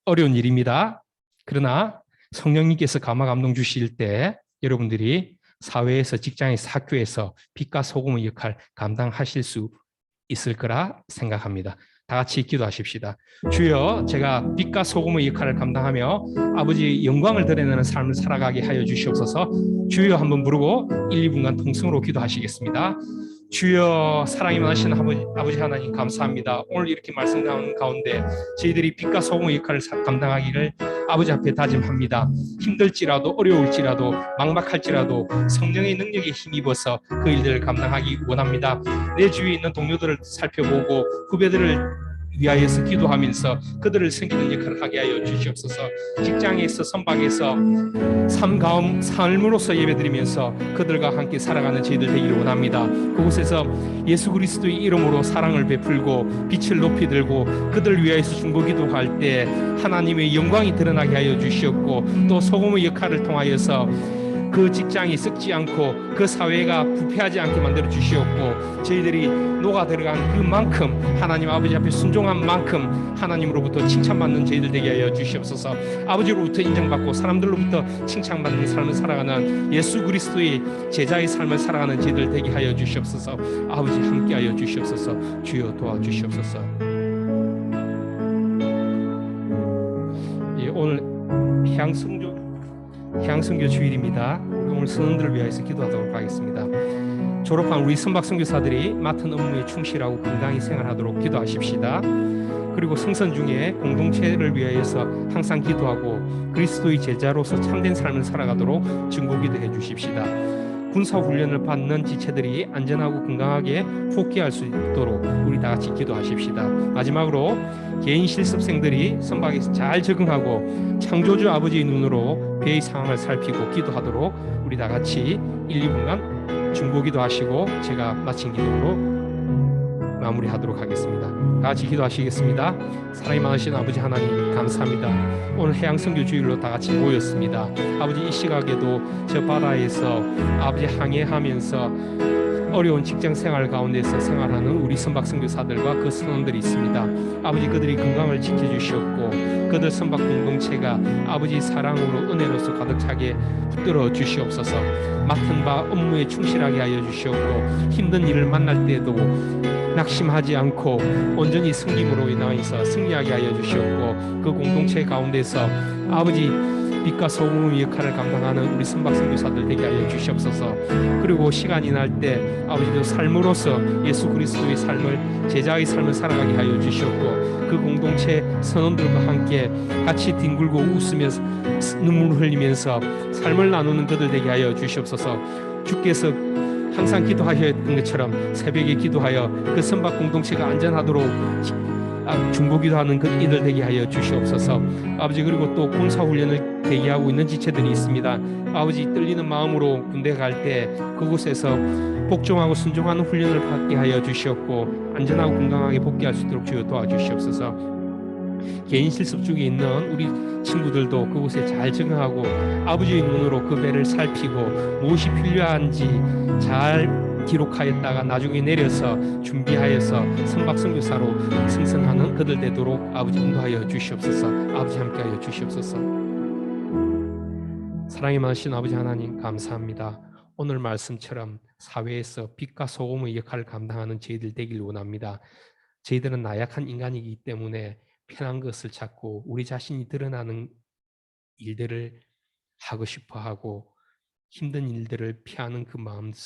어려운 일입니다. 그러나 성령님께서 감화 감동 주실 때 여러분들이 사회에서, 직장에서, 학교에서 빛과 소금의 역할 감당하실 수 있을 거라 생각합니다. 다 같이 기도하십시다. 주여, 제가 빛과 소금의 역할을 감당하며 아버지의 영광을 드러내는 삶을 살아가게 하여 주시옵소서. 주여 한번 부르고 1, 2분간 통성으로 기도하시겠습니다. 주여, 사랑이 많으신 아버지 하나님 감사합니다. 오늘 이렇게 말씀 가운데 저희들이 빛과 소금의 역할을 감당하기를 아버지 앞에 다짐합니다. 힘들지라도 어려울지라도 막막할지라도 성령의 능력에 힘입어서 그 일들을 감당하기 원합니다. 내 주위에 있는 동료들을 살펴보고 후배들을 위하여서 기도하면서 그들을 섬기는 역할을 하게 하여 주시옵소서. 직장에서, 선박에서 삶으로서 예배드리면서 그들과 함께 살아가는 저희들 되기를 원합니다. 그곳에서 예수 그리스도의 이름으로 사랑을 베풀고 빛을 높이 들고 그들을 위하여서 중보 기도할 때 하나님의 영광이 드러나게 하여 주시옵고 또 소금의 역할을 통하여서 그 직장이 썩지 않고 그 사회가 부패하지 않게 만들어 주시옵고 저희들이 녹아 들어간 그만큼 하나님 아버지 앞에 순종한 만큼 하나님으로부터 칭찬받는 저희들 되게 하여 주시옵소서. 아버지로부터 인정받고 사람들로부터 칭찬받는 삶을 살아가는 예수 그리스도의 제자의 삶을 살아가는 저희들 되게 하여 주시옵소서. 아버지 함께 하여 주시옵소서. 주여 도와주시옵소서. 예, 오늘 향선교 주일입니다. 오늘 선원들을 위하여서 기도하도록 하겠습니다. 졸업한 우리 선박 선교사들이 맡은 업무에 충실하고 건강히 생활하도록 기도하십시다. 그리고 성선 중에 공동체를 위하여서 항상 기도하고 그리스도의 제자로서 참된 삶을 살아가도록 중보기도해 주십시다. 군사훈련을 받는 지체들이 안전하고 건강하게 복귀할 수 있도록 우리 다 같이 기도하십시다. 마지막으로 개인 실습생들이 선박에서 잘 적응하고 창조주 아버지의 눈으로 배의 상황을 살피고 기도하도록 우리 다 같이 1, 2분간 중보기도 하시고 제가 마친 기도로 마무리하도록 하겠습니다. 다 같이 기도하시겠습니다. 사랑이 많으신 아버지 하나님 감사합니다. 오늘 해양선교 주일로 다 같이 모였습니다. 아버지 이 시각에도 저 바다에서 아버지 항해하면서 어려운 직장 생활 가운데서 생활하는 우리 선박 선교사들과 그 선원들이 있습니다. 아버지 그들이 건강을 지켜주시옵고 그들 선박 공동체가 아버지 사랑으로 은혜로서 가득 차게 붙들어 주시옵소서. 맡은 바 업무에 충실하게 하여 주시옵고 힘든 일을 만날 때에도 낙심하지 않고 온전히 승림으로 인하여서 승리하게 하여 주시옵고 그 공동체 가운데서 아버지 빛과 소금의 역할을 감당하는 우리 선박 선교사들 되게 하여 주시옵소서. 그리고 시간이 날 때 아버지도 삶으로서 예수 그리스도의 삶을 제자의 삶을 살아가게 하여 주시옵고 그 공동체 선원들과 함께 같이 뒹굴고 웃으면서 눈물을 흘리면서 삶을 나누는 그들 되게 하여 주시옵소서. 주께서 항상 기도하셨던 것처럼 새벽에 기도하여 그 선박 공동체가 안전하도록 중보기도하는 그 이들 되게 하여 주시옵소서. 아버지 그리고 또 군사훈련을 대기하고 있는 지체들이 있습니다. 아버지 떨리는 마음으로 군대 갈 때 그곳에서 복종하고 순종하는 훈련을 받게 하여 주시옵고 안전하고 건강하게 복귀할 수 있도록 주여 도와주시옵소서. 개인 실습 중에 있는 우리 친구들도 그곳에 잘 적응하고 아버지의 눈으로 그 배를 살피고 무엇이 필요한지 잘 기록하였다가 나중에 내려서 준비하여서 선박 선교사로 승선하는 그들 되도록 아버지 인도하여 주시옵소서. 아버지 함께하여 주시옵소서. 사랑이 많으신 아버지 하나님 감사합니다. 오늘 말씀처럼 사회에서 빛과 소금의 역할을 감당하는 저희들 되길 원합니다. 저희들은 나약한 인간이기 때문에 편한 것을 찾고 우리 자신이 드러나는 일들을 하고 싶어하고 힘든 일들을 피하는 그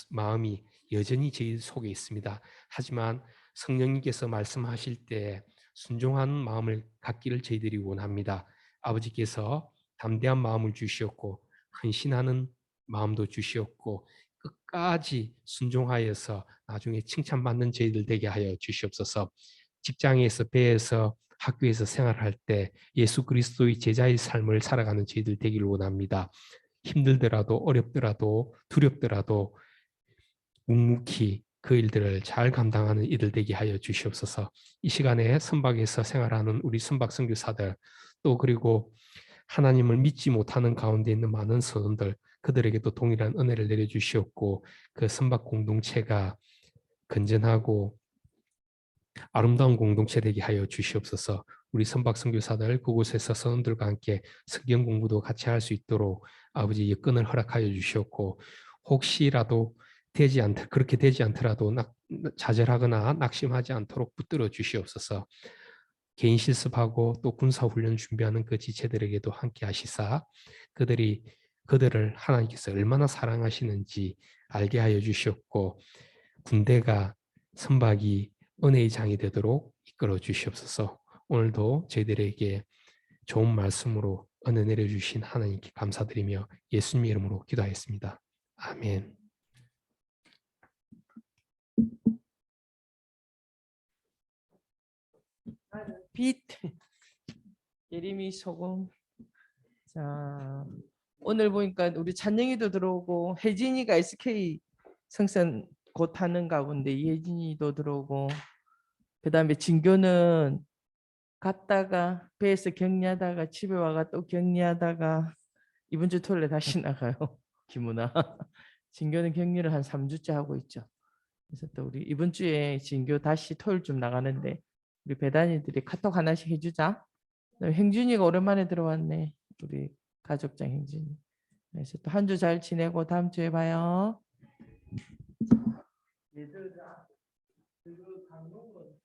마음이 여전히 저희 속에 있습니다. 하지만 성령님께서 말씀하실 때 순종하는 마음을 갖기를 저희들이 원합니다. 아버지께서 담대한 마음을 주시었고 헌신하는 마음도 주시었고 끝까지 순종하여서 나중에 칭찬받는 저희들 되게 하여 주시옵소서. 직장에서, 배에서, 학교에서 생활할 때 예수 그리스도의 제자의 삶을 살아가는 저희들 되기를 원합니다. 힘들더라도 어렵더라도 두렵더라도 묵묵히 그 일들을 잘 감당하는 이들 되게 하여 주시옵소서. 이 시간에 선박에서 생활하는 우리 선박 선교사들 또 그리고 하나님을 믿지 못하는 가운데 있는 많은 선원들 그들에게도 동일한 은혜를 내려주시옵고 그 선박 공동체가 건전하고 아름다운 공동체 되게 하여 주시옵소서. 우리 선박 선교사들 그곳에서 선원들과 함께 성경 공부도 같이 할 수 있도록 아버지 여건을 허락하여 주시옵고 혹시라도 그렇게 되지 않더라도 좌절하거나 낙심하지 않도록 붙들어 주시옵소서. 개인 실습하고 또 군사훈련 준비하는 그 지체들에게도 함께 하시사 그들을 하나님께서 얼마나 사랑하시는지 알게 하여 주시옵고 군대가 선박이 은혜의 장이 되도록 이끌어 주시옵소서. 오늘도 저희들에게 좋은 말씀으로 은혜 내려주신 하나님께 감사드리며 예수님 이름으로 기도하였습니다. 아멘. 빛 예림이 소금. 자, 오늘 보니까 우리 찬영이도 들어오고 혜진이가 SK 성선 곧 하는 가운데 이혜진이도 들어오고 그다음에 진교는 갔다가 배에서 격리하다가 집에 와가 또 격리하다가 이번 주 토요일에 다시 나가요. 김우나. 진교는 격리를 한 3주째 하고 있죠. 그래서 또 우리 이번 주에 진교 다시 토요일쯤 나가는데 우리 배단이들이 카톡 하나씩 해주자. 행준이가 오랜만에 들어왔네. 우리 가족장 행준이. 그래서 또 한 주 잘 지내고 다음 주에 봐요. 얘들아, 그 강동원